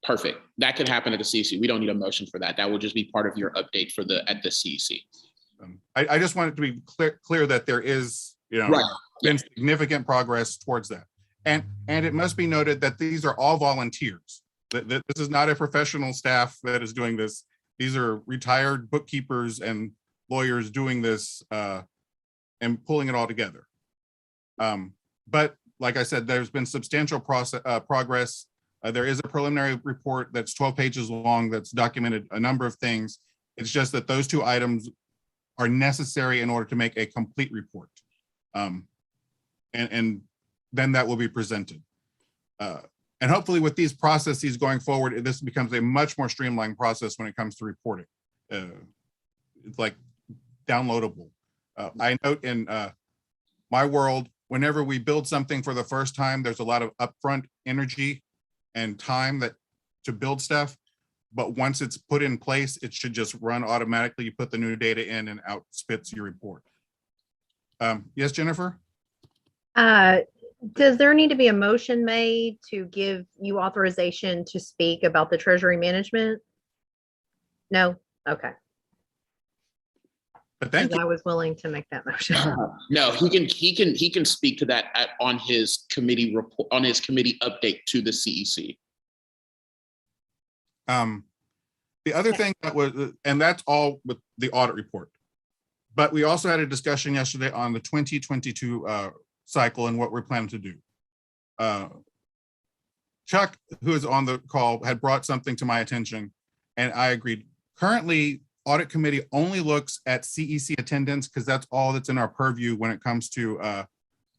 Perfect. That could happen at the CEC. We don't need a motion for that. That will just be part of your update at the CEC. I just wanted to be clear that there is, right. been significant progress towards that. And it must be noted that these are all volunteers. This is not a professional staff that is doing this. These are retired bookkeepers and lawyers doing this and pulling it all together. But like I said, there's been substantial progress. There is a preliminary report that's 12 pages long that's documented a number of things. It's just that those two items are necessary in order to make a complete report. And then that will be presented. And hopefully with these processes going forward, this becomes a much more streamlined process when it comes to reporting. It's like downloadable. I note in my world, whenever we build something for the first time, there's a lot of upfront energy and time to build stuff. But once it's put in place, it should just run automatically. You put the new data in and out spits your report. Yes, Jennifer? Does there need to be a motion made to give you authorization to speak about the treasury management? No? Okay. But thank you. I was willing to make that motion. No, he can speak to that on his committee report, on his committee update to the CEC. The other thing that was, and that's all with the audit report, but we also had a discussion yesterday on the 2022 cycle and what we're planning to do. Chuck, who is on the call, had brought something to my attention, and I agreed. Currently, audit committee only looks at CEC attendance because that's all that's in our purview when it comes to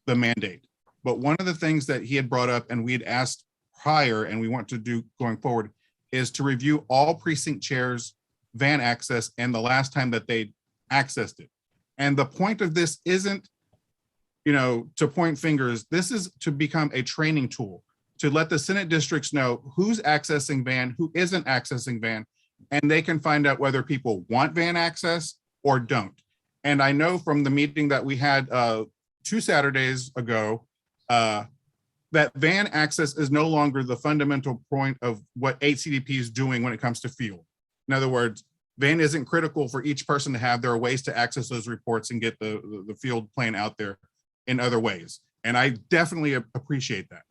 the mandate. But one of the things that he had brought up and we had asked prior and we want to do going forward is to review all precinct chairs' van access and the last time that they accessed it. And the point of this isn't, to point fingers. This is to become a training tool to let the Senate districts know who's accessing van, who isn't accessing van, and they can find out whether people want van access or don't. And I know from the meeting that we had 2 Saturdays ago, that van access is no longer the fundamental point of what HCDP is doing when it comes to field. In other words, van isn't critical for each person to have. There are ways to access those reports and get the field plan out there in other ways. And I definitely appreciate that.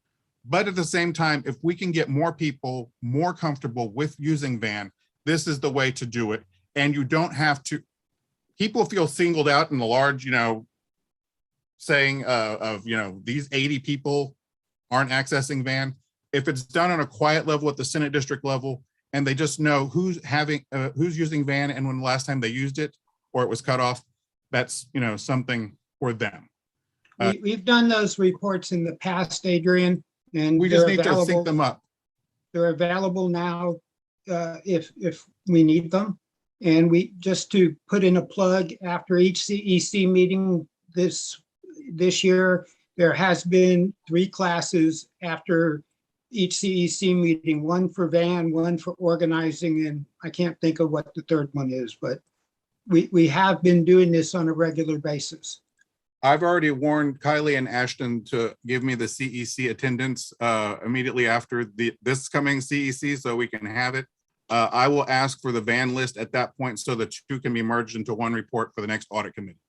But at the same time, if we can get more people more comfortable with using van, this is the way to do it. And you don't have to, people feel singled out in the large, saying of, these 80 people aren't accessing van. If it's done on a quiet level at the Senate district level, and they just know who's using van and when the last time they used it, or it was cut off, that's, something for them. We've done those reports in the past, Adrian, and we just need to sync them up. They're available now if we need them. And we just to put in a plug, after each CEC meeting this year, there has been 3 classes after each CEC meeting, one for van, one for organizing, and I can't think of what the third one is, but we have been doing this on a regular basis. I've already warned Kylie and Ashton to give me the CEC attendance immediately after this coming CEC so we can have it. I will ask for the van list at that point so the 2 can be merged into one report for the next audit committee.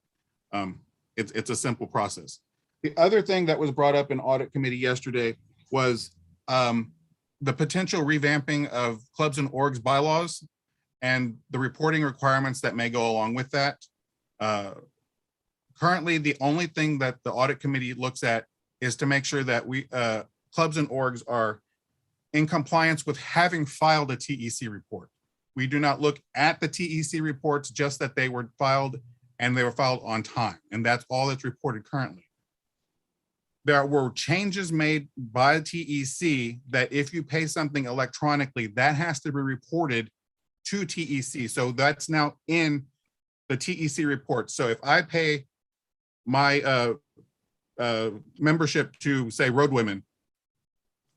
It's a simple process. The other thing that was brought up in audit committee yesterday was the potential revamping of clubs and orgs bylaws and the reporting requirements that may go along with that. currently the only thing that the audit committee looks at is to make sure that we clubs and orgs are in compliance with having filed a TEC report. We do not look at the TEC reports, just that they were filed and they were filed on time. And that's all that's reported currently. There were changes made by TEC that if you pay something electronically, that has to be reported to TEC. So that's now in the TEC report. So if I pay my membership to, say, Road Women,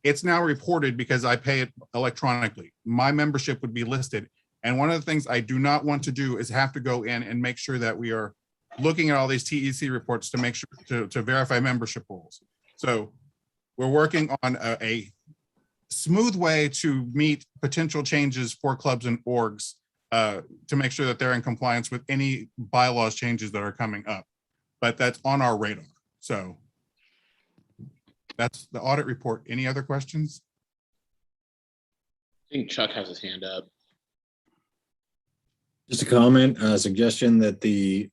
it's now reported because I pay it electronically. My membership would be listed. And one of the things I do not want to do is have to go in and make sure that we are looking at all these TEC reports to make sure to verify membership rules. So we're working on a smooth way to meet potential changes for clubs and orgs to make sure that they're in compliance with any bylaws changes that are coming up. But that's on our radar. So that's the audit report. Any other questions? I think Chuck has his hand up. Just a comment, a suggestion that the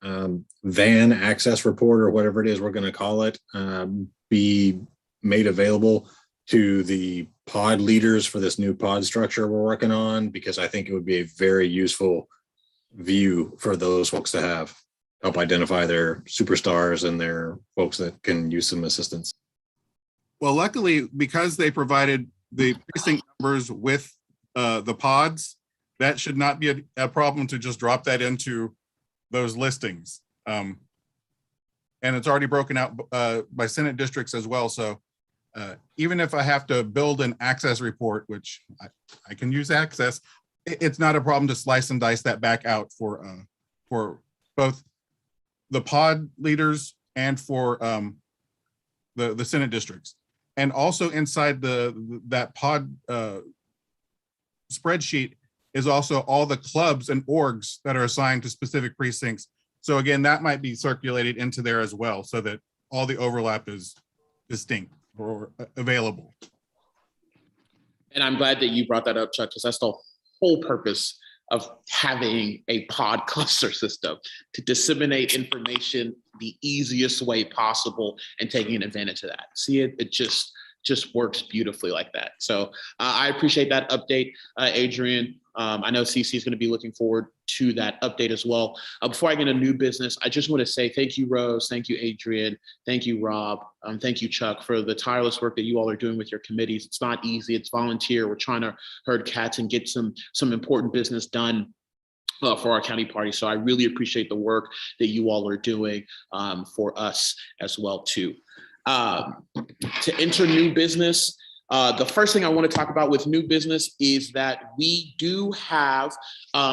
van access report, or whatever it is we're going to call it, be made available to the pod leaders for this new pod structure we're working on, because I think it would be a very useful view for those folks to have, help identify their superstars and their folks that can use some assistance. Well, luckily, because they provided the precinct numbers with the pods, that should not be a problem to just drop that into those listings. And it's already broken out by Senate districts as well. So even if I have to build an access report, which I can use access, it's not a problem to slice and dice that back out for both the pod leaders and for the Senate districts. And also inside that pod spreadsheet is also all the clubs and orgs that are assigned to specific precincts. So again, that might be circulated into there as well, so that all the overlap is distinct or available. And I'm glad that you brought that up, Chuck, because that's the whole purpose of having a pod cluster system, to disseminate information the easiest way possible and taking advantage of that. See, it just works beautifully like that. So I appreciate that update, Adrian. I know CC is going to be looking forward to that update as well. Before I get into new business, I just want to say thank you, Rose. Thank you, Adrian. Thank you, Rob. Thank you, Chuck, for the tireless work that you all are doing with your committees. It's not easy. It's volunteer. We're trying to herd cats and get some important business done for our county party. So I really appreciate the work that you all are doing for us as well, too. To enter new business, the first thing I want to talk about with new business is that we do have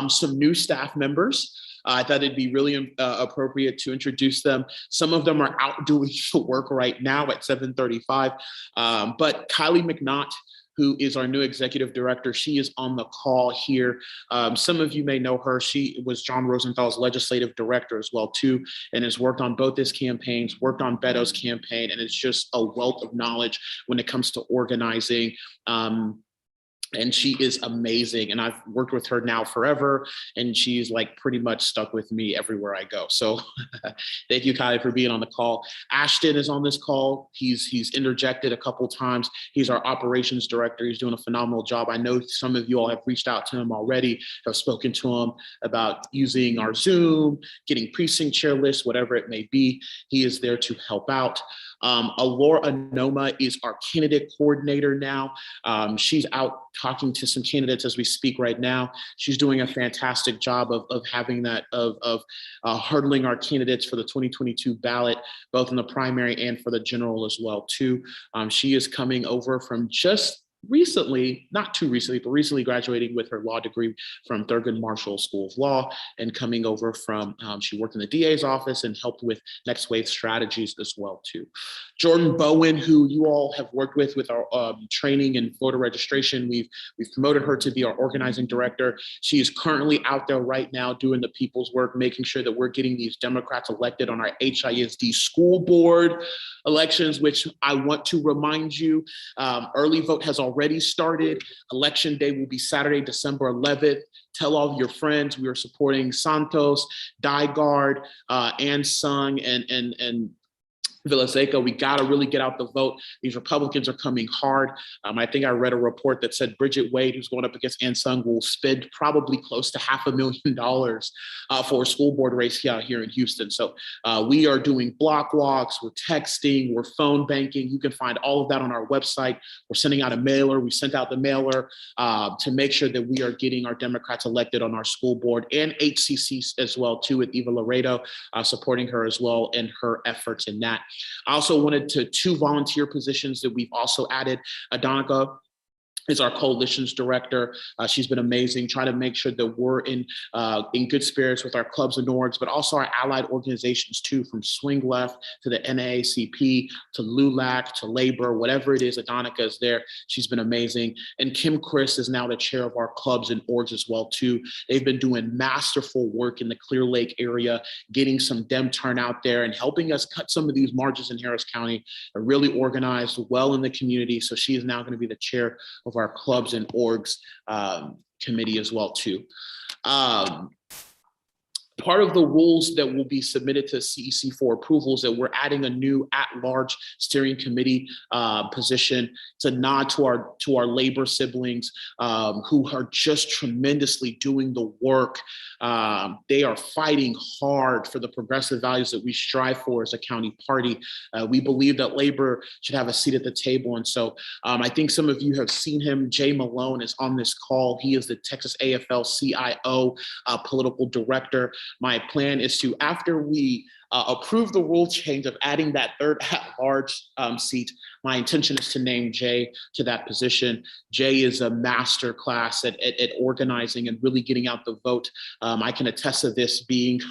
some new staff members. I thought it'd be really appropriate to introduce them. Some of them are out doing work right now at 7:35, but Kylie McNaught, who is our new executive director, she is on the call here. Some of you may know her. She was John Rosenthal's legislative director as well, too, and has worked on both his campaigns, worked on Beto's campaign, and it's just a wealth of knowledge when it comes to organizing. And she is amazing. And I've worked with her now forever. And she's like pretty much stuck with me everywhere I go. So thank you, Kylie, for being on the call. Ashton is on this call. He's interjected a couple times. He's our operations director. He's doing a phenomenal job. I know some of you all have reached out to him already. I've spoken to him about using our Zoom, getting precinct chair lists, whatever it may be. He is there to help out. Alora Anoma is our candidate coordinator now. She's out talking to some candidates as we speak right now. She's doing a fantastic job of having that, of hurdling our candidates for the 2022 ballot, both in the primary and for the general as well, too. She is coming over from just recently, not too recently, but recently graduating with her law degree from Thurgood Marshall School of Law, and coming over from, she worked in the DA's office and helped with Next Wave strategies as well, too. Jordan Bowen, who you all have worked with our training and voter registration, we've promoted her to be our organizing director. She is currently out there right now doing the people's work, making sure that we're getting these Democrats elected on our HISD school board elections, which I want to remind you, early vote has already already started. Election day will be Saturday, December 11th. Tell all of your friends we are supporting Santos, Digard, Ansung, and Villaseca. We got to really get out the vote. These Republicans are coming hard. I think I read a report that said Bridget Wade, who's going up against Ansung, will spend probably close to $500,000 for a school board race here in Houston. So we are doing block walks, we're texting, we're phone banking. You can find all of that on our website. We're sending out a mailer. We sent out the mailer to make sure that we are getting our Democrats elected on our school board, and HCC as well too, with Eva Laredo, supporting her as well in her efforts in that. I also wanted to 2 volunteer positions that we've also added. Adonica is our coalitions director. She's been amazing, trying to make sure that we're in good spirits with our clubs and orgs, but also our allied organizations too, from Swing Left to the NAACP to LULAC to Labor, whatever it is, Adonica is there. She's been amazing. And Kim Chris is now the chair of our clubs and orgs as well too. They've been doing masterful work in the Clear Lake area, getting some Dem turnout there and helping us cut some of these margins in Harris County, are really organized well in the community. So she is now going to be the chair of our clubs and orgs committee as well too. Part of the rules that will be submitted to CEC for approvals that we're adding a new at-large steering committee position. It's a nod to our labor siblings who are just tremendously doing the work. They are fighting hard for the progressive values that we strive for as a county party. We believe that labor should have a seat at the table. And so I think some of you have seen him. Jay Malone is on this call. He is the Texas AFL-CIO political director. My plan is to, after we approve the rule change of adding that third at-large seat, my intention is to name Jay to that position. Jay is a master class at organizing and really getting out the vote. I can attest to this being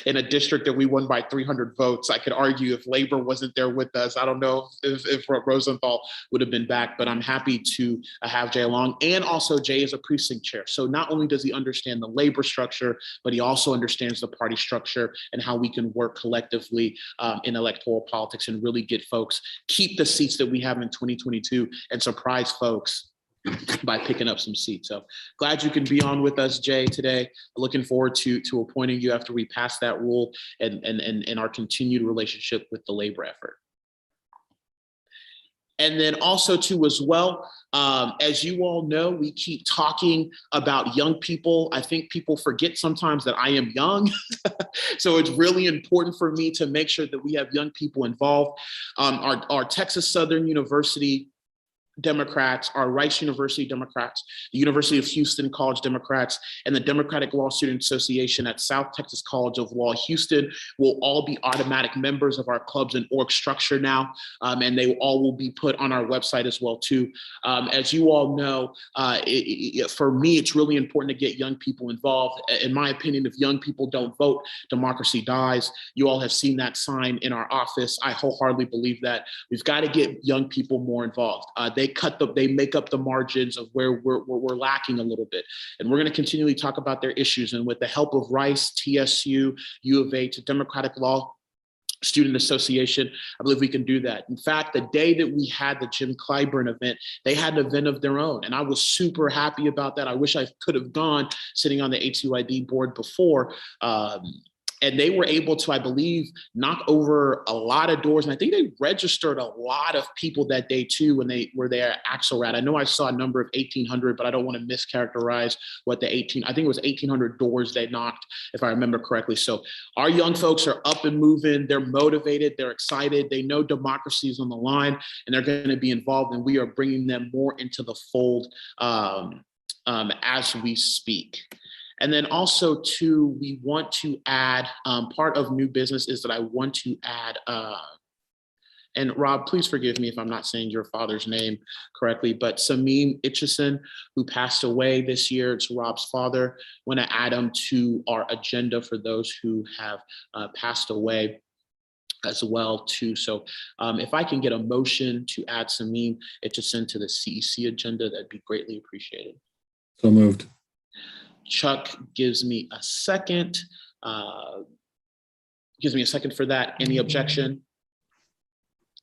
in a district that we won by 300 votes. I could argue if Labor wasn't there with us, I don't know if Rosenthal would have been back, but I'm happy to have Jay along. And also Jay is a precinct chair. So not only does he understand the labor structure, but he also understands the party structure and how we can work collectively in electoral politics and really get folks, keep the seats that we have in 2022 and surprise folks by picking up some seats. So glad you can be on with us, Jay, today. Looking forward to appointing you after we pass that rule and our continued relationship with the labor effort. And then also too as well, as you all know, we keep talking about young people. I think people forget sometimes that I am young. So it's really important for me to make sure that we have young people involved. Our Texas Southern University Democrats, our Rice University Democrats, the University of Houston College Democrats, and the Democratic Law Student Association at South Texas College of Law Houston will all be automatic members of our clubs and org structure now, and they all will be put on our website as well too. As you all know, for me, it's really important to get young people involved. In my opinion, if young people don't vote, democracy dies. You all have seen that sign in our office. I wholeheartedly believe that. We've got to get young people more involved. They make up the margins of where we're lacking a little bit. And we're going to continually talk about their issues. And with the help of Rice, TSU, U of A, to Democratic Law Student Association, I believe we can do that. In fact, the day that we had the Jim Clyburn event, they had an event of their own. And I was super happy about that. I wish I could have gone sitting on the HUID board before. And they were able to, I believe, knock over a lot of doors. And I think they registered a lot of people that day too when they were there at Axelrad. I know I saw a number of 1,800, but I don't want to mischaracterize what I think it was 1,800 doors they knocked, if I remember correctly. So our young folks are up and moving. They're motivated. They're excited. They know democracy is on the line and they're going to be involved. And we are bringing them more into the fold as we speak. And then also too, we want to add, part of new business is that I want to add, and Rob, please forgive me if I'm not saying your father's name correctly, but Samim Itchison, who passed away this year, it's Rob's father. I want to add him to our agenda for those who have passed away as well too. So if I can get a motion to add Samim Itchison to the CEC agenda, that'd be greatly appreciated. So moved. Chuck gives me a second. For that. Any objection?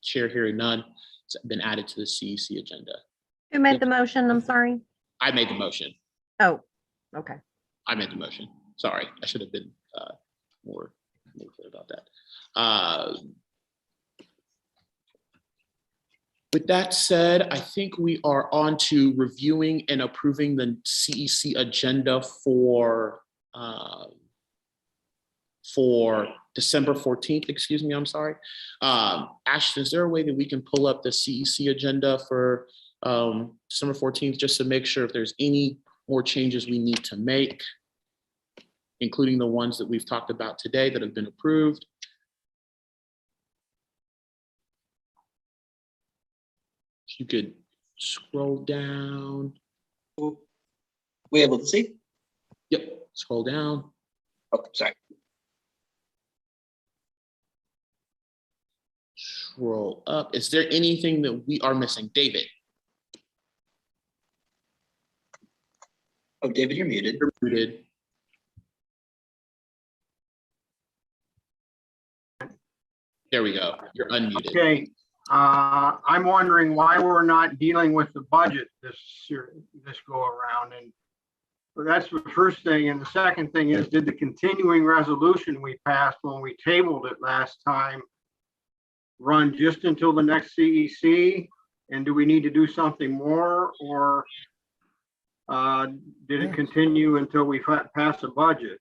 Chair hearing none. It's been added to the CEC agenda. Who made the motion? I'm sorry. I made the motion. Oh, okay. I made the motion. Sorry, I should have been more clear about that. With that said, I think we are on to reviewing and approving the CEC agenda for December 14th, excuse me, I'm sorry. Ashton, is there a way that we can pull up the CEC agenda for December 14th, just to make sure if there's any more changes we need to make, including the ones that we've talked about today that have been approved? If you could scroll down. We able to see? Yep, scroll down. Oh, sorry. Scroll up. Is there anything that we are missing? David? Oh, David, you're muted. You're muted. There we go. You're unmuted. Okay. I'm wondering why we're not dealing with the budget this go around. And that's the first thing. And the second thing is, did the continuing resolution we passed when we tabled it last time run just until the next CEC? And do we need to do something more, or did it continue until we pass a budget?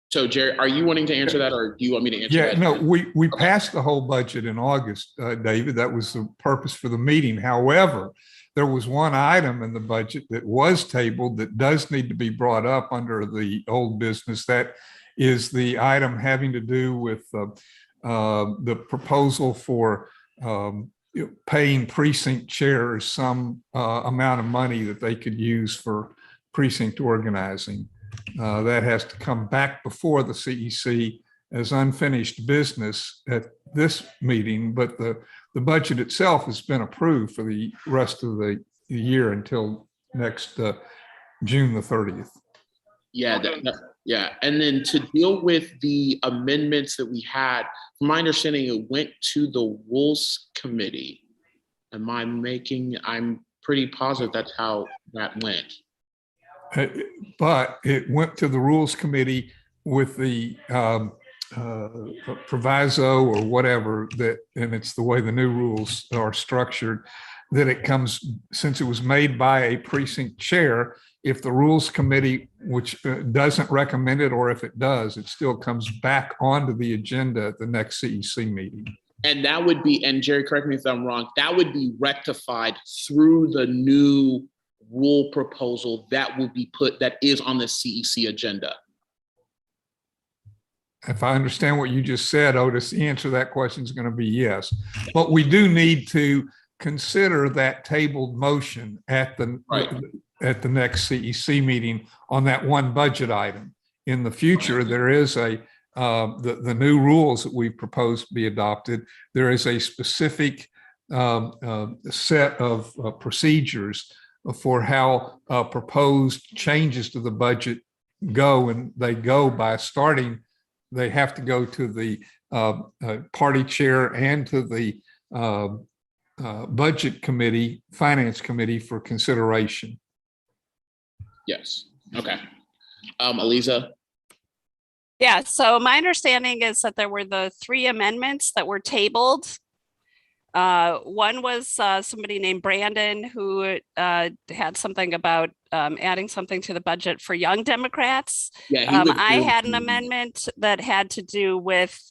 So Jerry, are you wanting to answer that, or do you want me to answer Yeah, that? no, we passed the whole budget in August, David. That was the purpose for the meeting. However, there was one item in the budget that was tabled that does need to be brought up under the old business. That is the item having to do with the proposal for paying precinct chairs some amount of money that they could use for precinct organizing. That has to come back before the CEC as unfinished business at this meeting, but the budget itself has been approved for the rest of the year until next June the 30th. Yeah, yeah. And then to deal with the amendments that we had, from my understanding, it went to the Rules Committee. I'm pretty positive that's how that went. But it went to the Rules Committee with the proviso or whatever that, and it's the way the new rules are structured, that it comes, since it was made by a precinct chair, if the Rules Committee, which doesn't recommend it, or if it does, it still comes back onto the agenda at the next CEC meeting. And that would be, and Jerry, correct me if I'm wrong, that would be rectified through the new rule proposal that will be put, that is on the CEC agenda. If I understand what you just said, Otis, the answer to that question is going to be yes. But we do need to consider that tabled motion at the next CEC meeting on that one budget item. In the future, there is the new rules that we've proposed to be adopted. There is a specific set of procedures for how proposed changes to the budget go, and they go by starting, they have to go to the party chair and to the budget committee, finance committee for consideration. Yes, okay. Aliza? Yeah, so my understanding is that there were the 3 amendments that were tabled. One was somebody named Brandon who had something about adding something to the budget for Young Democrats. Yeah, I had an amendment that had to do with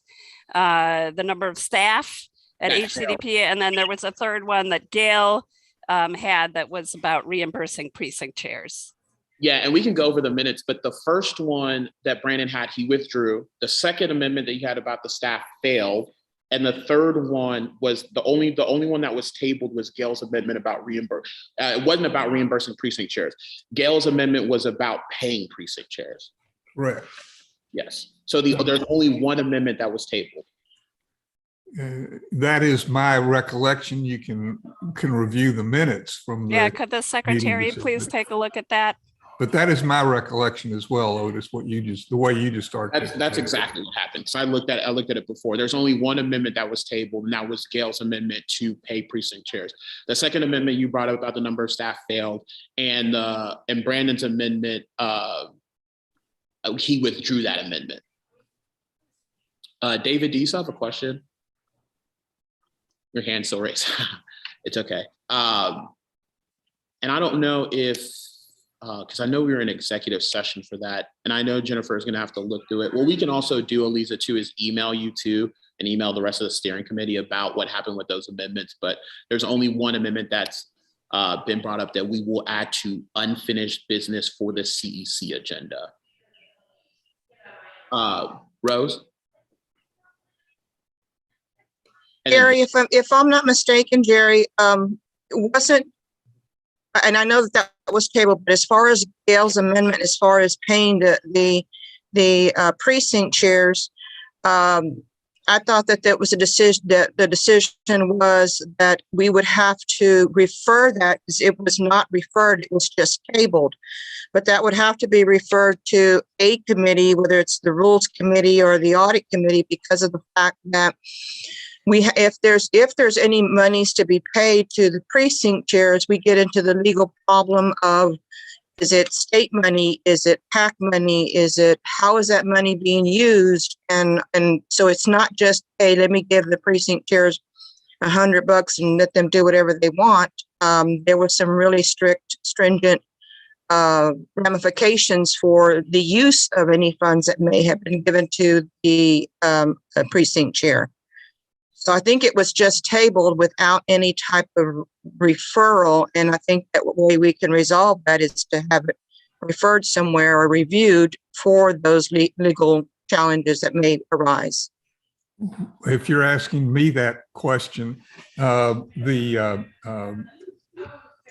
the number of staff at HCDP. And then there was a third one that Gail had that was about reimbursing precinct chairs. Yeah, and we can go over the minutes, but the first one that Brandon had, he withdrew. The second amendment that he had about the staff failed. And the third one was the only one that was tabled was Gail's amendment about reimbursing. It wasn't about reimbursing precinct chairs. Gail's amendment was about paying precinct chairs. Right. Yes. So there's only one amendment that was tabled. That is my recollection. You can review the minutes from the could the secretary please take a look at that? But that is my recollection as well, Otis, the way you just started. That's exactly what happened. So I looked at it before. There's only one amendment that was tabled, and that was Gail's amendment to pay precinct chairs. The second amendment you brought up about the number of staff failed, and Brandon's amendment, he withdrew that amendment. David, do you still have a question? Your hand's still raised. It's okay. And I don't know if, because I know we were in executive session for that, and I know Jennifer is going to have to look through it. What we can also do, Eliza, too, is email you too, and email the rest of the steering committee about what happened with those amendments. But there's only one amendment that's been brought up that we will add to unfinished business for the CEC agenda. Rose? Jerry, if I'm not mistaken, Jerry, wasn't, and I know that was tabled, but as far as Gail's amendment, as far as paying the precinct chairs, I thought that was a decision, that the decision was that we would have to refer that, because it was not referred, it was just tabled. But that would have to be referred to a committee, whether it's the Rules Committee or the Audit Committee, because of the fact that if there's any monies to be paid to the precinct chairs, we get into the legal problem of, is it state money? Is it PAC money? How is that money being used? And so it's not just, hey, let me give the precinct chairs $100 and let them do whatever they want. There were some really stringent ramifications for the use of any funds that may have been given to the precinct chair. So I think it was just tabled without any type of referral. And I think that way we can resolve that is to have it referred somewhere or reviewed for those legal challenges that may arise. If you're asking me that question,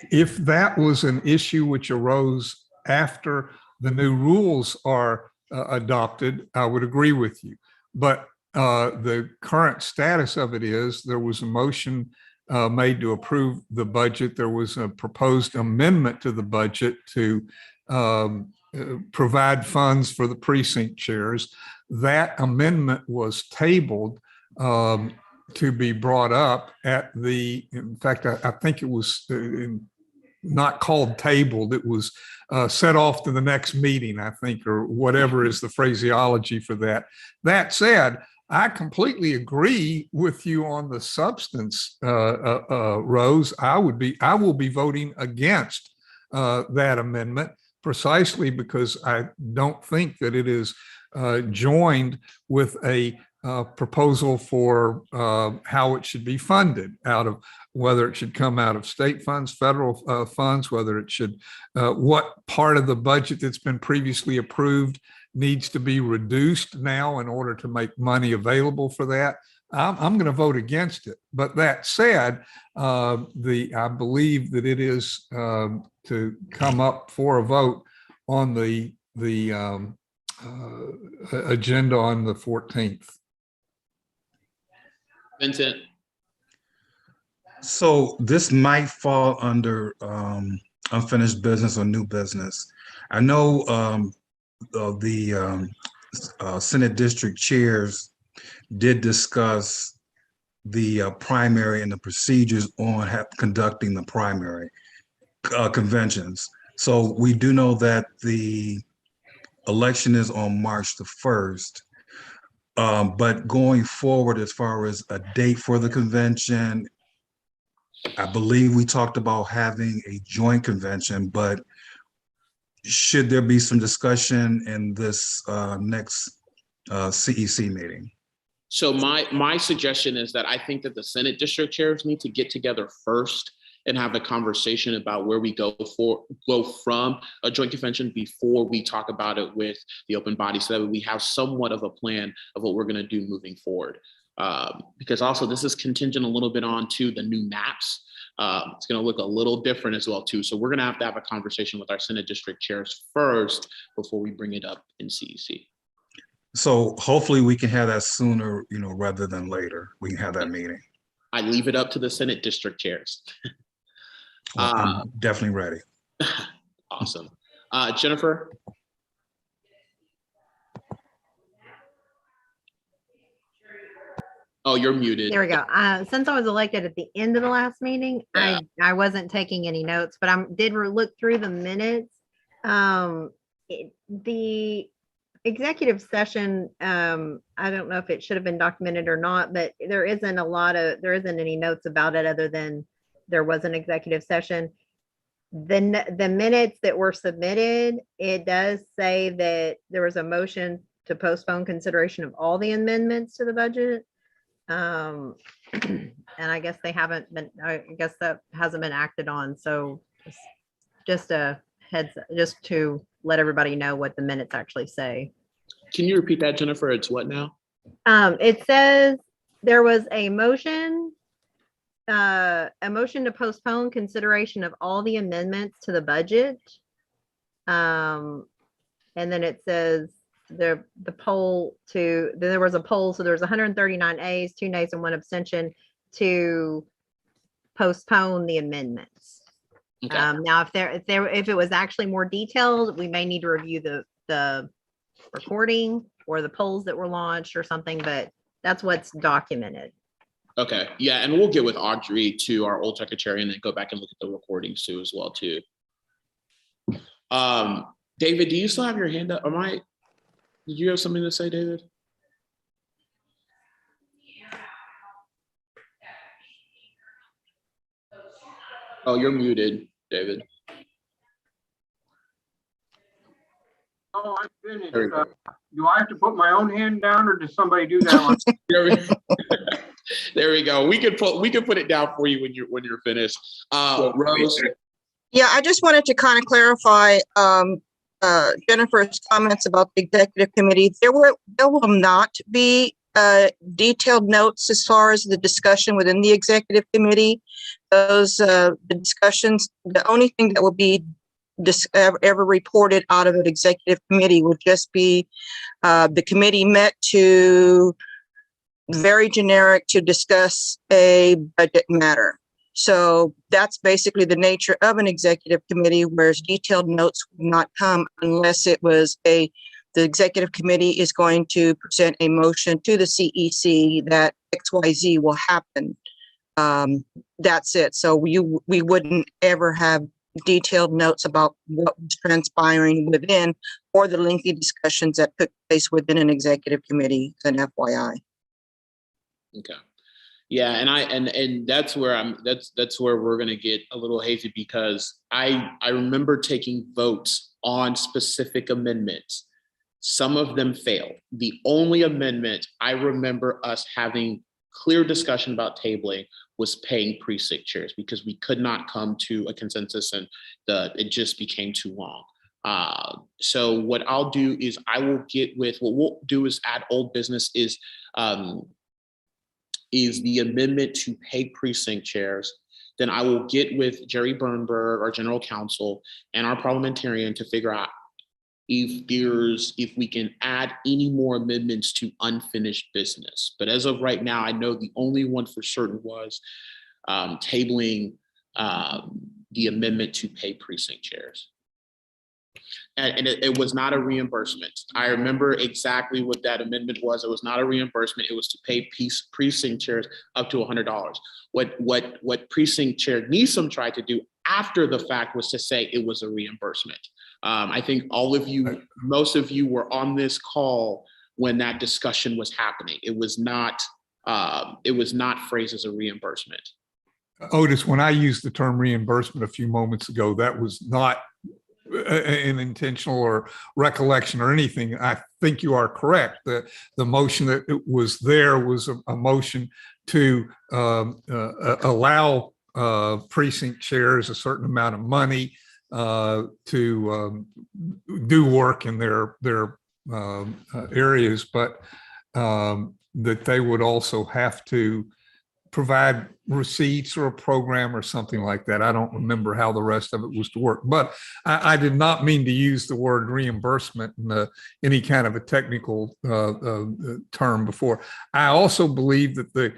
if that was an issue which arose after the new rules are adopted, I would agree with you. But the current status of it is there was a motion made to approve the budget. There was a proposed amendment to the budget to provide funds for the precinct chairs. That amendment was tabled to be brought up at in fact, I think it was not called tabled. It was set off to the next meeting, I think, or whatever is the phraseology for that. That said, I completely agree with you on the substance, Rose. I will be voting against that amendment precisely because I don't think that it is joined with a proposal for how it should be funded, out of whether it should come out of state funds, federal funds, whether it should, what part of the budget that's been previously approved needs to be reduced now in order to make money available for that. I'm going to vote against it. But that said, I believe that it is to come up for a vote on the agenda on the 14th. Vincent. So this might fall under unfinished business or new business. I know the Senate district chairs did discuss the primary and the procedures on conducting the primary conventions. So we do know that the election is on March the 1st. But going forward, as far as a date for the convention, I believe we talked about having a joint convention, but should there be some discussion in this next CEC meeting? So my suggestion is that I think that the Senate district chairs need to get together first and have a conversation about where we go from a joint convention before we talk about it with the open body, so that we have somewhat of a plan of what we're going to do moving forward. Because also this is contingent a little bit on to the new maps. It's going to look a little different as well too. So we're going to have a conversation with our Senate district chairs first before we bring it up in CEC. So hopefully we can have that sooner, rather than later. We can have that meeting. I leave it up to the Senate district chairs. Well, I'm definitely ready. Awesome. Jennifer? Oh, you're muted. There we go. Since I was elected at the end of the last meeting, Yeah. I wasn't taking any notes, but I did look through the minutes. The executive session, I don't know if it should have been documented or not, but there isn't any notes about it other than there was an executive session. The minutes that were submitted, it does say that there was a motion to postpone consideration of all the amendments to the budget. And I guess they haven't been, I guess that hasn't been acted on. So just a just to let everybody know what the minutes actually say. Can you repeat that, Jennifer? It's what now? It says there was a motion to postpone consideration of all the amendments to the budget. And then it says there was a poll, so there was 139 A's, 2 nays, and 1 abstention to postpone the amendments. Okay. Now, if it was actually more detailed, we may need to review the recording or the polls that were launched or something, but that's what's documented. Okay. Yeah, and we'll get with Audrey to our old secretary and then go back and look at the recordings too as well too. David, do you still have your hand up? Did you have something to say, David? Oh, you're muted, David. Oh, I finished. Do I have to put my own hand down, or does somebody do that one? There we go. We could put it down for you when you're finished. Rose. Yeah, I just wanted to kind of clarify Jennifer's comments about the executive committee. There will not be detailed notes as far as the discussion within the executive committee. The discussions, the only thing that will be ever reported out of an executive committee would just be the committee met to very generic to discuss a budget matter. So that's basically the nature of an executive committee, whereas detailed notes would not come unless it was the executive committee is going to present a motion to the CEC that XYZ will happen. That's it. So we wouldn't ever have detailed notes about what was transpiring within or the lengthy discussions that took place within an executive committee, an FYI. Okay. Yeah, and that's where that's where we're gonna get a little hazy, because I remember taking votes on specific amendments. Some of them failed. The only amendment I remember us having clear discussion about tabling was paying precinct chairs, because we could not come to a consensus and it just became too long. So what I'll do is what we'll do is add old business is the amendment to pay precinct chairs. Then I will get with Jerry Bernberg, our general counsel, and our parliamentarian to figure out if we can add any more amendments to unfinished business. But as of right now, I know the only one for certain was tabling the amendment to pay precinct chairs. And it was not a reimbursement. I remember exactly what that amendment was. It was not a reimbursement. It was to pay precinct chairs up to $100. What precinct chair Neeson tried to do after the fact was to say it was a reimbursement. I think most of you were on this call when that discussion was happening. It was not phrased as a reimbursement. Otis, when I used the term reimbursement a few moments ago, that was not an intentional or recollection or anything. I think you are correct. The motion that was there was a motion to allow precinct chairs a certain amount of money to do work in their areas, but that they would also have to provide receipts or a program or something like that. I don't remember how the rest of it was to work, but I did not mean to use the word reimbursement in any kind of a technical term before. I also believe that the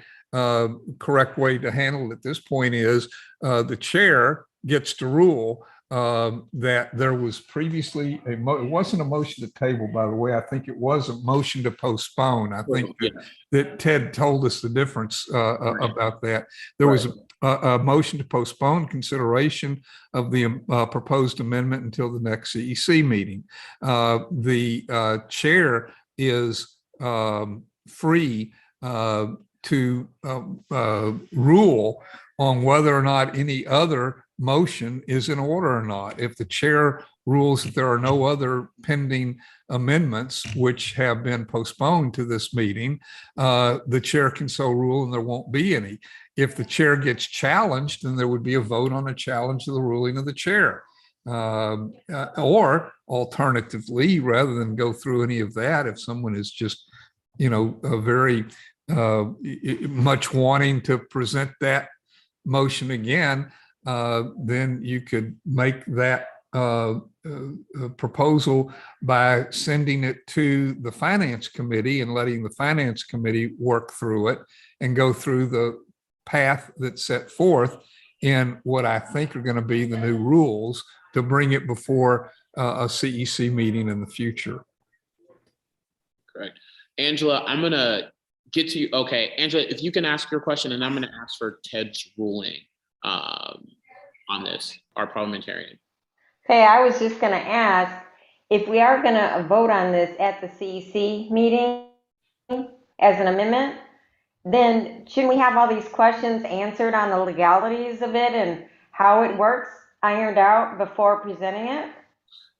correct way to handle it at this point is the chair gets to rule that there was previously it wasn't a motion to table, by the way. I think it was a motion to postpone. I think that Ted told us the difference about that. There was a motion to postpone consideration of the proposed amendment until the next CEC meeting. The chair is free to rule on whether or not any other motion is in order or not. If the chair rules that there are no other pending amendments which have been postponed to this meeting, the chair can so rule and there won't be any. If the chair gets challenged, then there would be a vote on a challenge to the ruling of the chair. Or alternatively, rather than go through any of that, if someone is just, very much wanting to present that motion again, then you could make that proposal by sending it to the Finance Committee and letting the Finance Committee work through it and go through the path that's set forth in what I think are going to be the new rules to bring it before a CEC meeting in the future. Correct. Angela, I'm going to get to you. Okay, Angela, if you can ask your question, and I'm going to ask for Ted's ruling on this, our parliamentarian. Okay, I was just going to ask, if we are going to vote on this at the CEC meeting as an amendment, then shouldn't we have all these questions answered on the legalities of it and how it works ironed out before presenting it?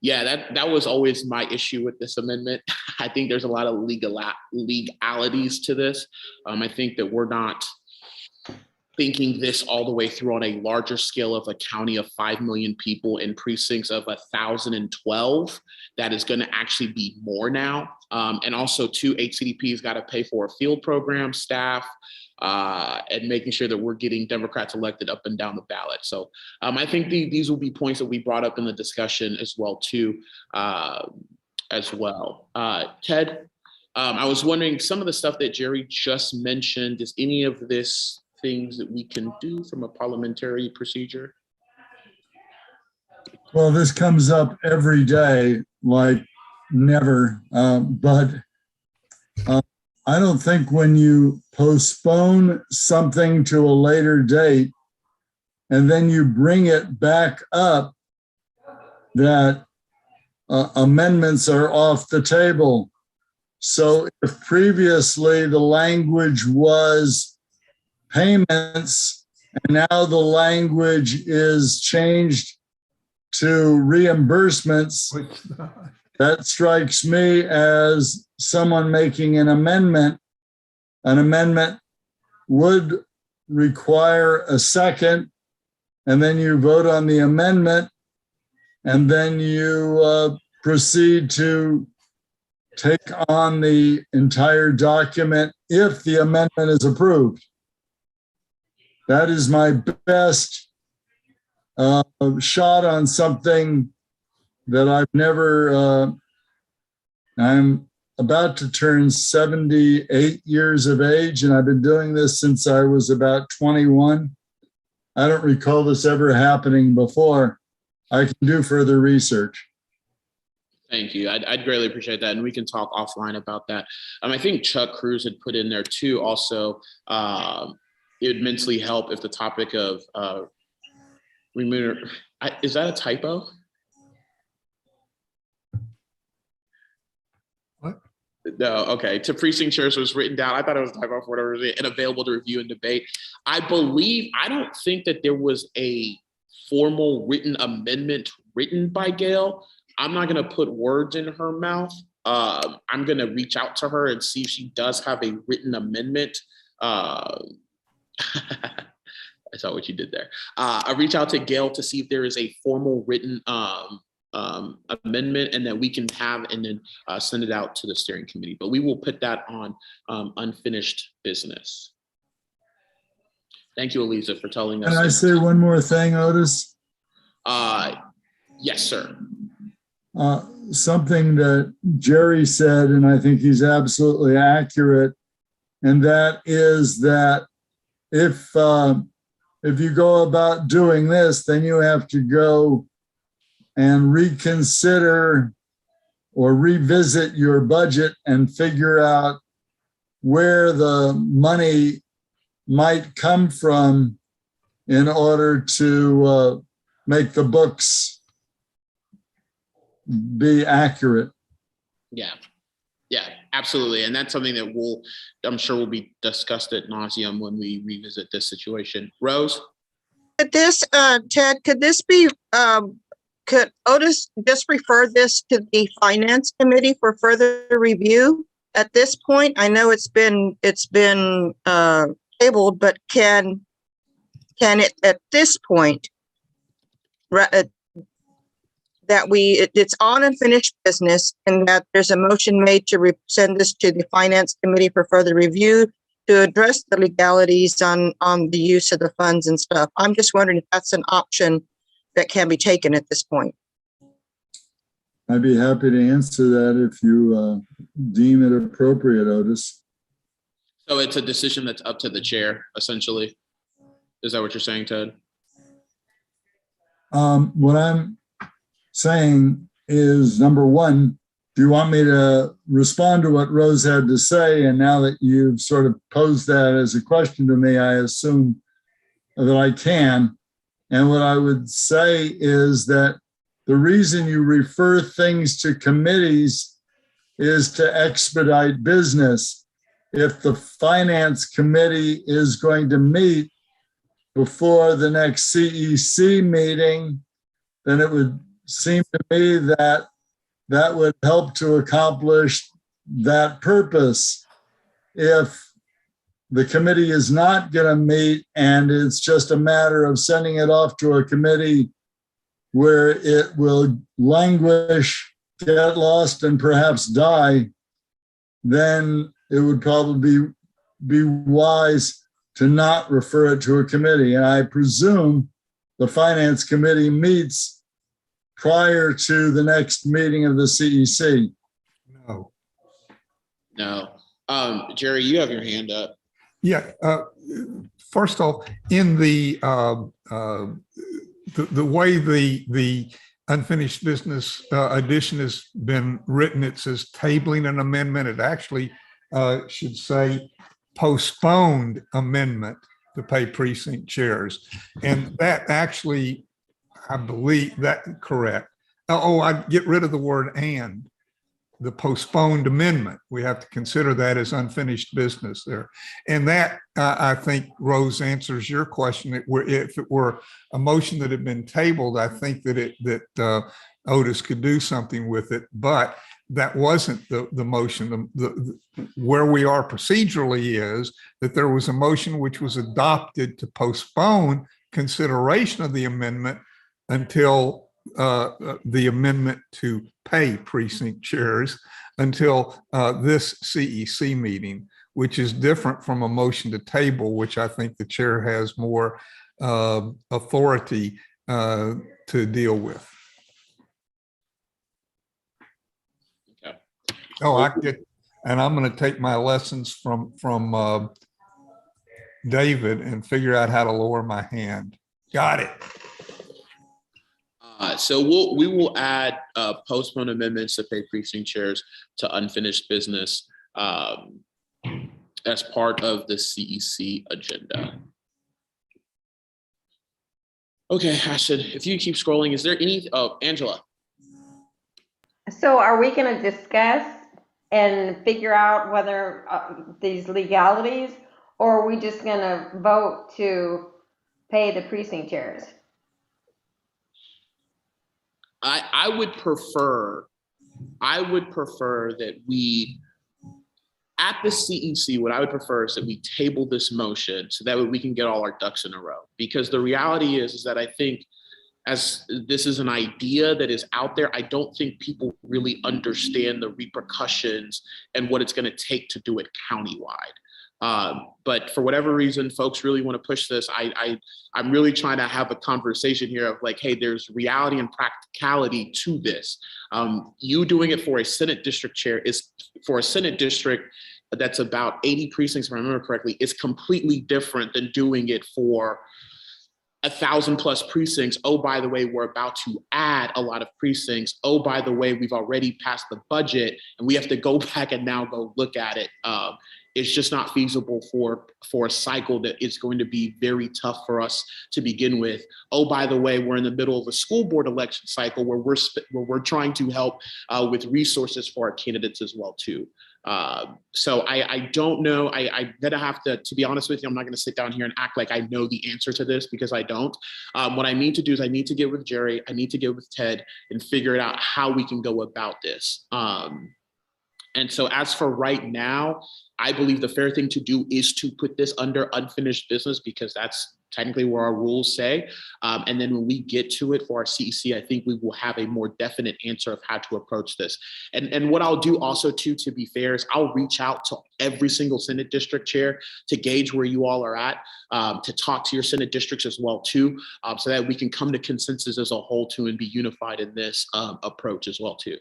Yeah, that was always my issue with this amendment. I think there's a lot of legalities to this. I think that we're not thinking this all the way through on a larger scale of a county of 5 million people in precincts of 1,012. That is going to actually be more now. And also, too, HCDP's got to pay for a field program, staff, and making sure that we're getting Democrats elected up and down the ballot. So I think these will be points that we brought up in the discussion as well, too, Ted, I was wondering, some of the stuff that Jerry just mentioned, is any of this things that we can do from a parliamentary procedure? Well, this comes up every day, like never, but I don't think when you postpone something to a later date and then you bring it back up, that amendments are off the table. So if previously the language was payments and now the language is changed to reimbursements, that strikes me as someone making an amendment. An amendment would require a second, and then you vote on the amendment, and then you proceed to take on the entire document if the amendment is approved. That is my best shot on something that I've never, I'm about to turn 78 years of age, and I've been doing this since I was about 21. I don't recall this ever happening before. I can do further research. Thank you. I'd greatly appreciate that. And we can talk offline about that. I think Chuck Cruz had put in there too, also, it would immensely help if the topic of is that a typo? What? No, okay. To precinct chairs was written down. I thought it was a typo for whatever reason, and available to review and debate. I don't think that there was a formal written amendment written by Gail. I'm not going to put words in her mouth. I'm going to reach out to her and see if she does have a written amendment. I saw what you did there. I reach out to Gail to see if there is a formal written amendment, and that we can have and then send it out to the steering committee. But we will put that on unfinished business. Thank you, Eliza, for telling us. Can I say one more thing, Otis? Yes, sir. Something that Jerry said, and I think he's absolutely accurate, and that is that if you go about doing this, then you have to go and reconsider or revisit your budget and figure out where the money might come from in order to make the books be accurate. Yeah. Yeah, absolutely. And that's something that I'm sure will be discussed ad nauseum when we revisit this situation. Rose? Could this, Ted, could this be, could Otis just refer this to the Finance Committee for further review? At this point, I know it's been tabled, but can it at this point it's on unfinished business, and that there's a motion made to send this to the Finance Committee for further review to address the legalities on the use of the funds and stuff. I'm just wondering if that's an option that can be taken at this point. I'd be happy to answer that if you deem it appropriate, Otis. So it's a decision that's up to the chair, essentially. Is that what you're saying, Ted? What I'm saying is, number one, do you want me to respond to what Rose had to say? And now that you've sort of posed that as a question to me, I assume that I can. And what I would say is that the reason you refer things to committees is to expedite business. If the Finance Committee is going to meet before the next CEC meeting, then it would seem to me that that would help to accomplish that purpose. If the committee is not going to meet and it's just a matter of sending it off to a committee where it will languish, get lost, and perhaps die, then it would probably be wise to not refer it to a committee. And I presume the Finance Committee meets prior to the next meeting of the CEC. No. Jerry, you have your hand up. Yeah. First off, in the way the unfinished business addition has been written, it says tabling an amendment. It actually should say postponed amendment to pay precinct chairs. And that actually, I believe that correct. Oh, I'd get rid of the word "and." The postponed amendment, we have to consider that as unfinished business there. And that, I think, Rose, answers your question. If it were a motion that had been tabled, I think that Otis could do something with it, but that wasn't the motion. Where we are procedurally is that there was a motion which was adopted to postpone consideration of the amendment until the amendment to pay precinct chairs until this CEC meeting, which is different from a motion to table, which I think the chair has more authority to deal with. Okay. Oh, I get, and I'm going to take my lessons from David and figure out how to lower my hand. Got it. So we will add postpone amendments to pay precinct chairs to unfinished business as part of the CEC agenda. Okay, Ashton, if you keep scrolling, is there any, Angela? So are we going to discuss and figure out whether these legalities, or are we just going to vote to pay the precinct chairs? I would prefer that we, at the CEC, what I would prefer is that we table this motion so that way we can get all our ducks in a row. Because the reality is that I think as this is an idea that is out there, I don't think people really understand the repercussions and what it's going to take to do it countywide. But for whatever reason, folks really want to push this. I'm really trying to have a conversation here of like, hey, there's reality and practicality to this. You doing it for a Senate district chair is for a Senate district that's about 80 precincts, if I remember correctly, is completely different than doing it for 1,000+ precincts. Oh, by the way, we're about to add a lot of precincts. Oh, by the way, we've already passed the budget and we have to go back and now go look at it. It's just not feasible for a cycle that is going to be very tough for us to begin with. Oh, by the way, we're in the middle of a school board election cycle where we're trying to help with resources for our candidates as well too. So I don't know. I'm gonna have to be honest with you, I'm not gonna sit down here and act like I know the answer to this because I don't. What I need to do is I need to get with Jerry, I need to get with Ted and figure it out how we can go about this. And so as for right now, I believe the fair thing to do is to put this under unfinished business because that's technically where our rules say. And then when we get to it for our CEC, I think we will have a more definite answer of how to approach this. And what I'll do also too, to be fair, is I'll reach out to every single Senate district chair to gauge where you all are at, to talk to your Senate districts as well too, so that we can come to consensus as a whole too and be unified in this approach as well too.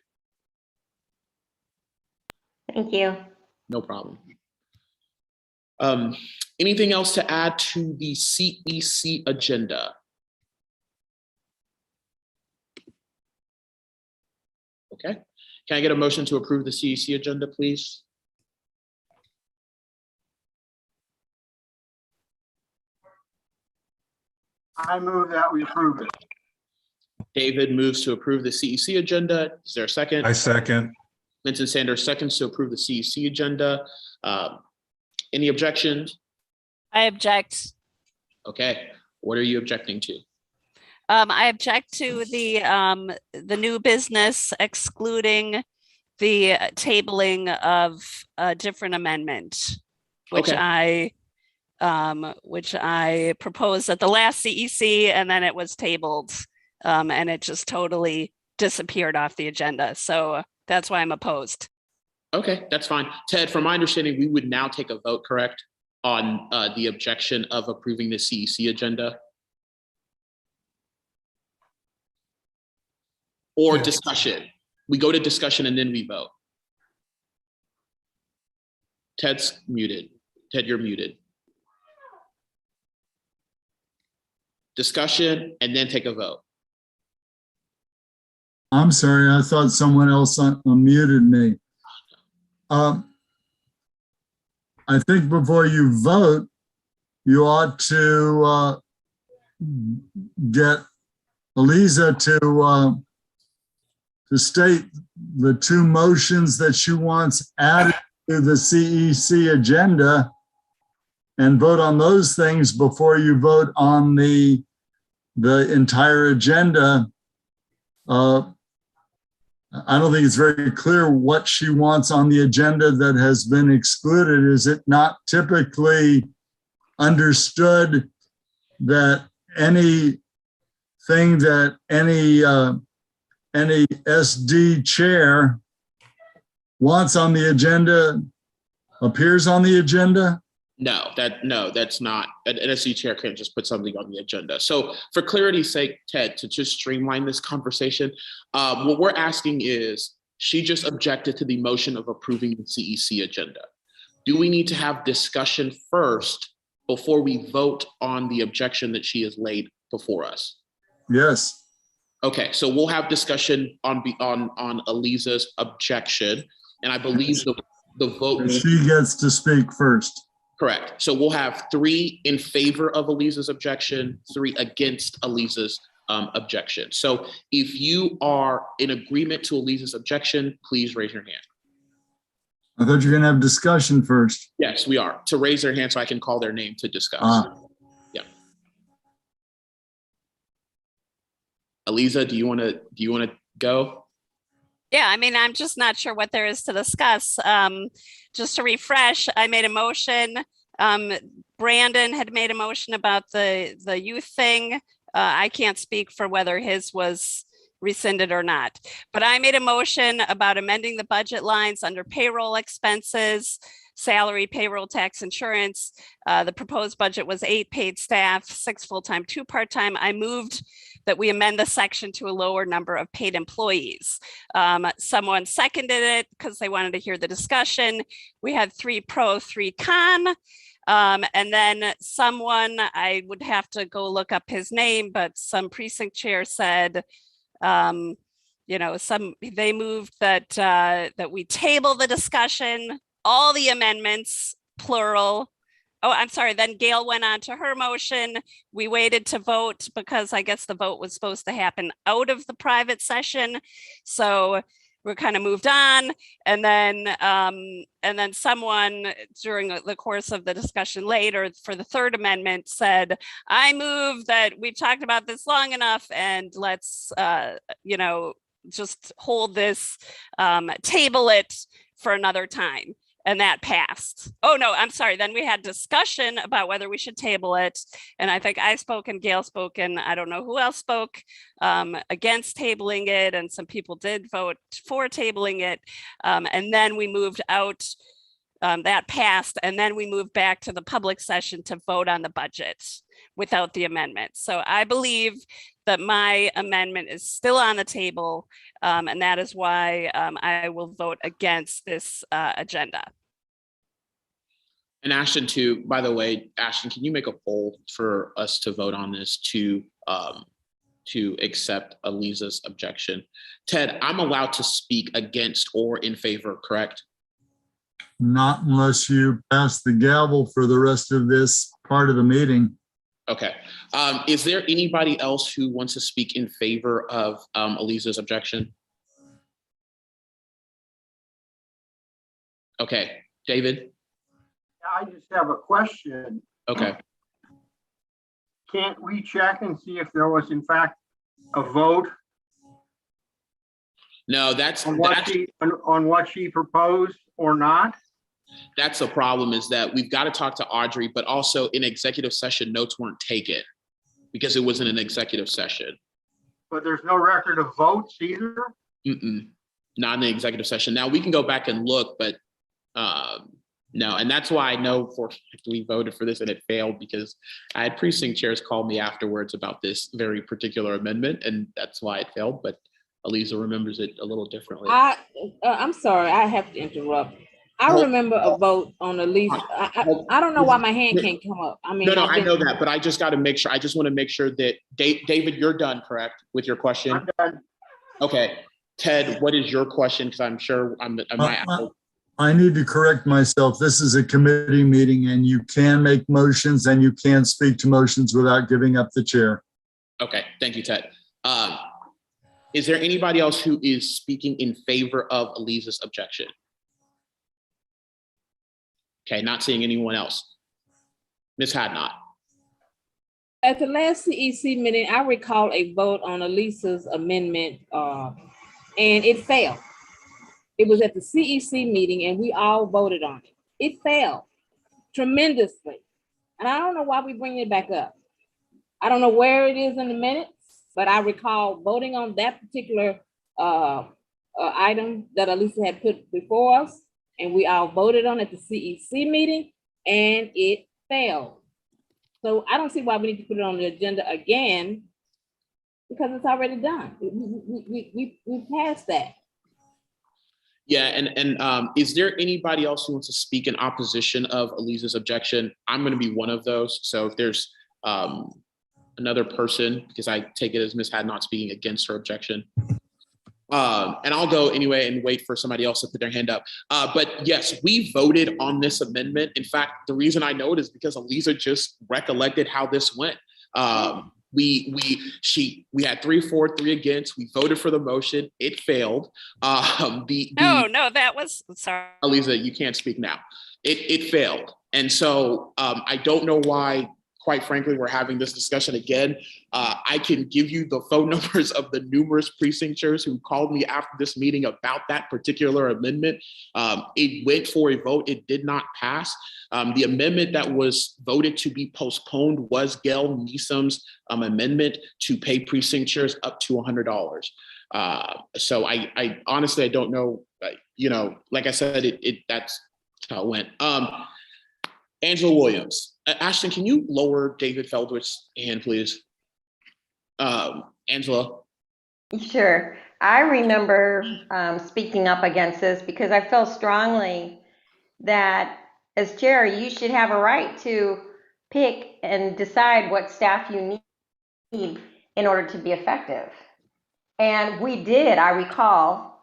Thank you. No problem. Anything else to add to the CEC agenda? Okay. Can I get a motion to approve the CEC agenda, please? I move that we approve it. David moves to approve the CEC agenda. Is there a second? I second. Vincent Sanders seconds to approve the CEC agenda. Any objections? I object. Okay. What are you objecting to? I object to the new business excluding the tabling of a different amendment, which Okay. I proposed at the last CEC, and then it was tabled, and it just totally disappeared off the agenda. So that's why I'm opposed. Okay, that's fine. Ted, from my understanding, we would now take a vote, correct, on the objection of approving the CEC agenda? Or discussion? We go to discussion and then we vote. Ted's muted. Ted, you're muted. Discussion and then take a vote. I'm sorry, I thought someone else unmuted me. I think before you vote, you ought to get Eliza to state the two motions that she wants added to the CEC agenda and vote on those things before you vote on the entire agenda. I don't think it's very clear what she wants on the agenda that has been excluded. Is it not typically understood that anything that any SD chair wants on the agenda appears on the agenda? No, that's not. An NSC chair can't just put something on the agenda. So for clarity's sake, Ted, to just streamline this conversation, what we're asking is, she just objected to the motion of approving the CEC agenda. Do we need to have discussion first before we vote on the objection that she has laid before us? Yes. Okay, so we'll have discussion on Eliza's objection, and I believe the vote. She gets to speak first. Correct. So we'll have 3 in favor of Eliza's objection, 3 against Eliza's objection. So if you are in agreement to Eliza's objection, please raise your hand. I thought you were going to have discussion first. Yes, we are. To raise their hand so I can call their name to discuss. Yeah. Eliza, do you want to go? Yeah, I mean, I'm just not sure what there is to discuss. Just to refresh, I made a motion. Brandon had made a motion about the youth thing. I can't speak for whether his was rescinded or not, but I made a motion about amending the budget lines under payroll expenses, salary, payroll, tax, insurance. The proposed budget was 8 paid staff, 6 full-time, 2 part-time. I moved that we amend the section to a lower number of paid employees. Someone seconded it because they wanted to hear the discussion. We had 3 pro, 3 con. And then someone, I would have to go look up his name, but some precinct chair said, you know, they moved that that we table the discussion, all the amendments, plural. Oh, I'm sorry. Then Gail went on to her motion. We waited to vote because I guess the vote was supposed to happen out of the private session. So we're kind of moved on. And then someone during the course of the discussion later for the third amendment said, I move that we've talked about this long enough and let's, you know, just hold this, table it for another time. And that passed. Oh, no, I'm sorry. Then we had discussion about whether we should table it. And I think I spoke and Gail spoke and I don't know who else spoke against tabling it. And some people did vote for tabling it. And then we moved out, that passed. And then we moved back to the public session to vote on the budget without the amendment. So I believe that my amendment is still on the table. And that is why I will vote against this agenda. And Ashton too, by the way, Ashton, can you make a poll for us to vote on this to accept Eliza's objection? Ted, I'm allowed to speak against or in favor, correct? Not unless you pass the gavel for the rest of this part of the meeting. Okay. Is there anybody else who wants to speak in favor of Eliza's objection? Okay, David? I just have a question. Okay. Can't we check and see if there was in fact a vote? No, that's on what she proposed or not? That's the problem, is that we've got to talk to Audrey, but also in executive session, notes weren't taken because it wasn't an executive session. But there's no record of votes either? Not in the executive session. Now we can go back and look, but no, and that's why I know we voted for this and it failed, because I had precinct chairs call me afterwards about this very particular amendment, and that's why it failed, but Eliza remembers it a little differently. I'm sorry, I have to interrupt. I remember a vote on Eliza. I don't know why my hand can't come up. I mean, no, I know that, but I just got to make sure. I just want to make sure that David, you're done, correct, with your question? I'm done. Okay, Ted, what is your question? Because I'm sure I need to correct myself. This is a committee meeting, and you can make motions and you can speak to motions without giving up the chair. Okay, thank you, Ted. Is there anybody else who is speaking in favor of Eliza's objection? Okay, not seeing anyone else. Ms. Hadnot. At the last CEC meeting, I recall a vote on Eliza's amendment, and it failed. It was at the CEC meeting and we all voted on it. It failed tremendously. And I don't know why we bring it back up. I don't know where it is in the minutes, but I recall voting on that particular item that Eliza had put before us, and we all voted on at the CEC meeting, and it failed. So I don't see why we need to put it on the agenda again, because it's already done. We passed that. Yeah, and is there anybody else who wants to speak in opposition of Eliza's objection? I'm going to be one of those. So if there's another person, because I take it as Ms. Hadnot speaking against her objection. And I'll go anyway and wait for somebody else to put their hand up. But yes, we voted on this amendment. In fact, the reason I know it is because Eliza just recollected how this went. We had 3 for, 3 against. We voted for the motion. It failed. No, that was, sorry. Eliza, you can't speak now. It failed. And so I don't know why, quite frankly, we're having this discussion again. I can give you the phone numbers of the numerous precinct chairs who called me after this meeting about that particular amendment. It went for a vote. It did not pass. The amendment that was voted to be postponed was Gail Neesom's amendment to pay precinct chairs up to $100. So I honestly, I don't know, like I said, that's how it went. Angela Williams. Ashton, can you lower David Feldwich's hand, please? Angela. Sure. I remember speaking up against this because I felt strongly that as chair, you should have a right to pick and decide what staff you need in order to be effective. And we did, I recall,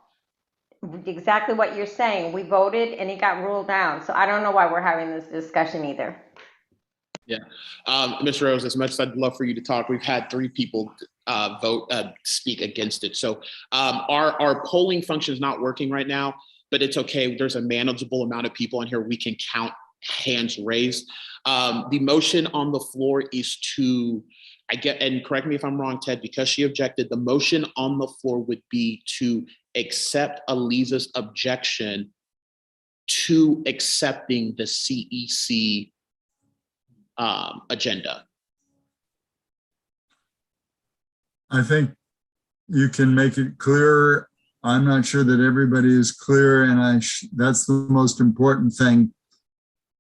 exactly what you're saying. We voted and it got ruled down. So I don't know why we're having this discussion either. Yeah, Ms. Rose, as much as I'd love for you to talk, we've had 3 people speak against it. So our polling function is not working right now, but it's okay. There's a manageable amount of people in here. We can count hands raised. The motion on the floor is to, and correct me if I'm wrong, Ted, because she objected, the motion on the floor would be to accept Aliza's objection to accepting the CEC agenda. I think you can make it clearer. I'm not sure that everybody is clear, and that's the most important thing.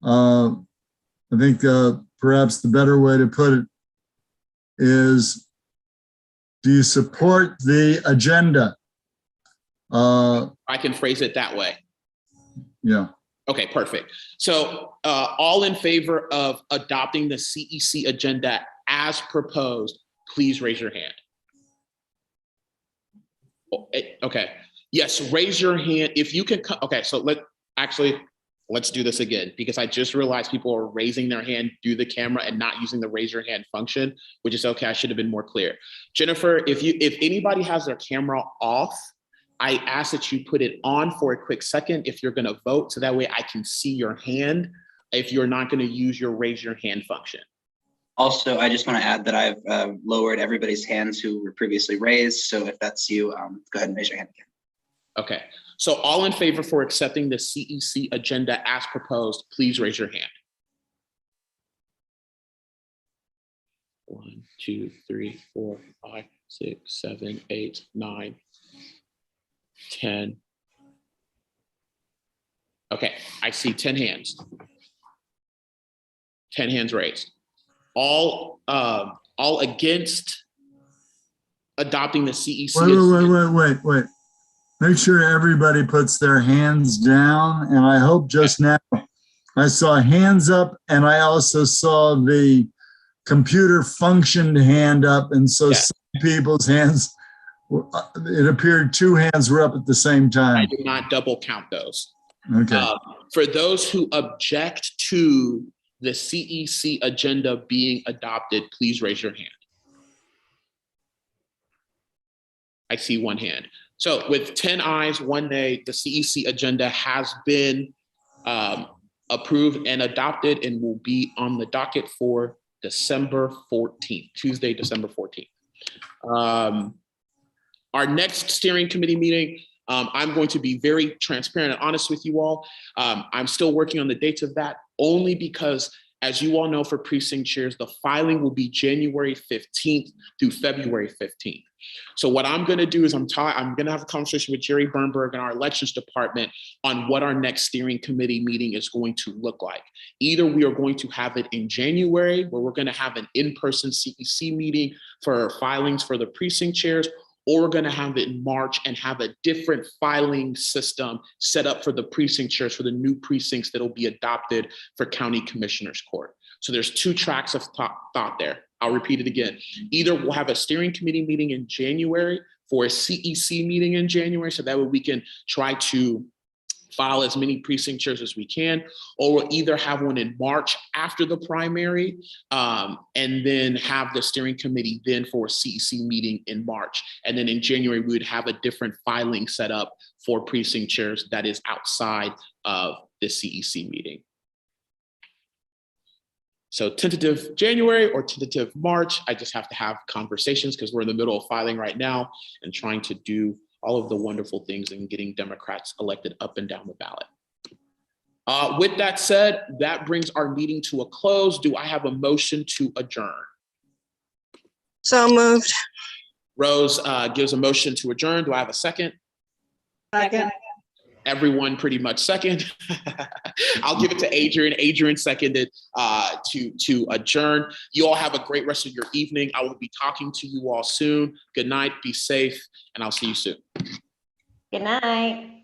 I think perhaps the better way to put it is, do you support the agenda? I can phrase it that way. Yeah. Okay, perfect. So all in favor of adopting the CEC agenda as proposed, please raise your hand. Okay, yes, raise your hand if you can. Okay, so let's do this again, because I just realized people are raising their hand through the camera and not using the raise your hand function, which is okay. I should have been more clear. Jennifer, if anybody has their camera off, I ask that you put it on for a quick second if you're going to vote, so that way I can see your hand if you're not going to use your raise your hand function. Also, I just want to add that I've lowered everybody's hands who were previously raised. So if that's you, go ahead and raise your hand again. Okay, so all in favor for accepting the CEC agenda as proposed, please raise your hand. 1, 2, 3, 4, 5, 6, 7, 8, 9, 10. Okay, I see 10 hands. 10 hands raised. All against adopting the CEC. Wait. Make sure everybody puts their hands down. And I hope just now I saw hands up, and I also saw the computer functioned hand up. And so some people's hands, it appeared 2 hands were up at the same time. I did not double count those. Okay. For those who object to the CEC agenda being adopted, please raise your hand. I see 1 hand. So with 10 ayes, 1 nay, the CEC agenda has been approved and adopted and will be on the docket for December 14th, Tuesday, December 14th. Our next steering committee meeting, I'm going to be very transparent and honest with you all. I'm still working on the dates of that, only because, as you all know, for precinct chairs, the filing will be January 15th through February 15th. So what I'm going to do is I'm going to have a conversation with Jerry Bernberg and our elections department on what our next steering committee meeting is going to look like. Either we are going to have it in January, where we're going to have an in-person CEC meeting for filings for the precinct chairs, or we're going to have it in March and have a different filing system set up for the precinct chairs for the new precincts that will be adopted for county commissioners court. So there's 2 tracks of thought there. I'll repeat it again. Either we'll have a steering committee meeting in January for a CEC meeting in January, so that way we can try to file as many precinct chairs as we can, or we'll either have one in March after the primary, and then have the steering committee then for a CEC meeting in March. And then in January, we would have a different filing set up for precinct chairs that is outside of the CEC meeting. So tentative January or tentative March, I just have to have conversations because we're in the middle of filing right now and trying to do all of the wonderful things in getting Democrats elected up and down the ballot. With that said, that brings our meeting to a close. Do I have a motion to adjourn? So moved. Rose gives a motion to adjourn. Do I have a second? Second. Everyone pretty much second. I'll give it to Adrian. Adrian seconded to adjourn. You all have a great rest of your evening. I will be talking to you all soon. Good night, be safe, and I'll see you soon. Good night.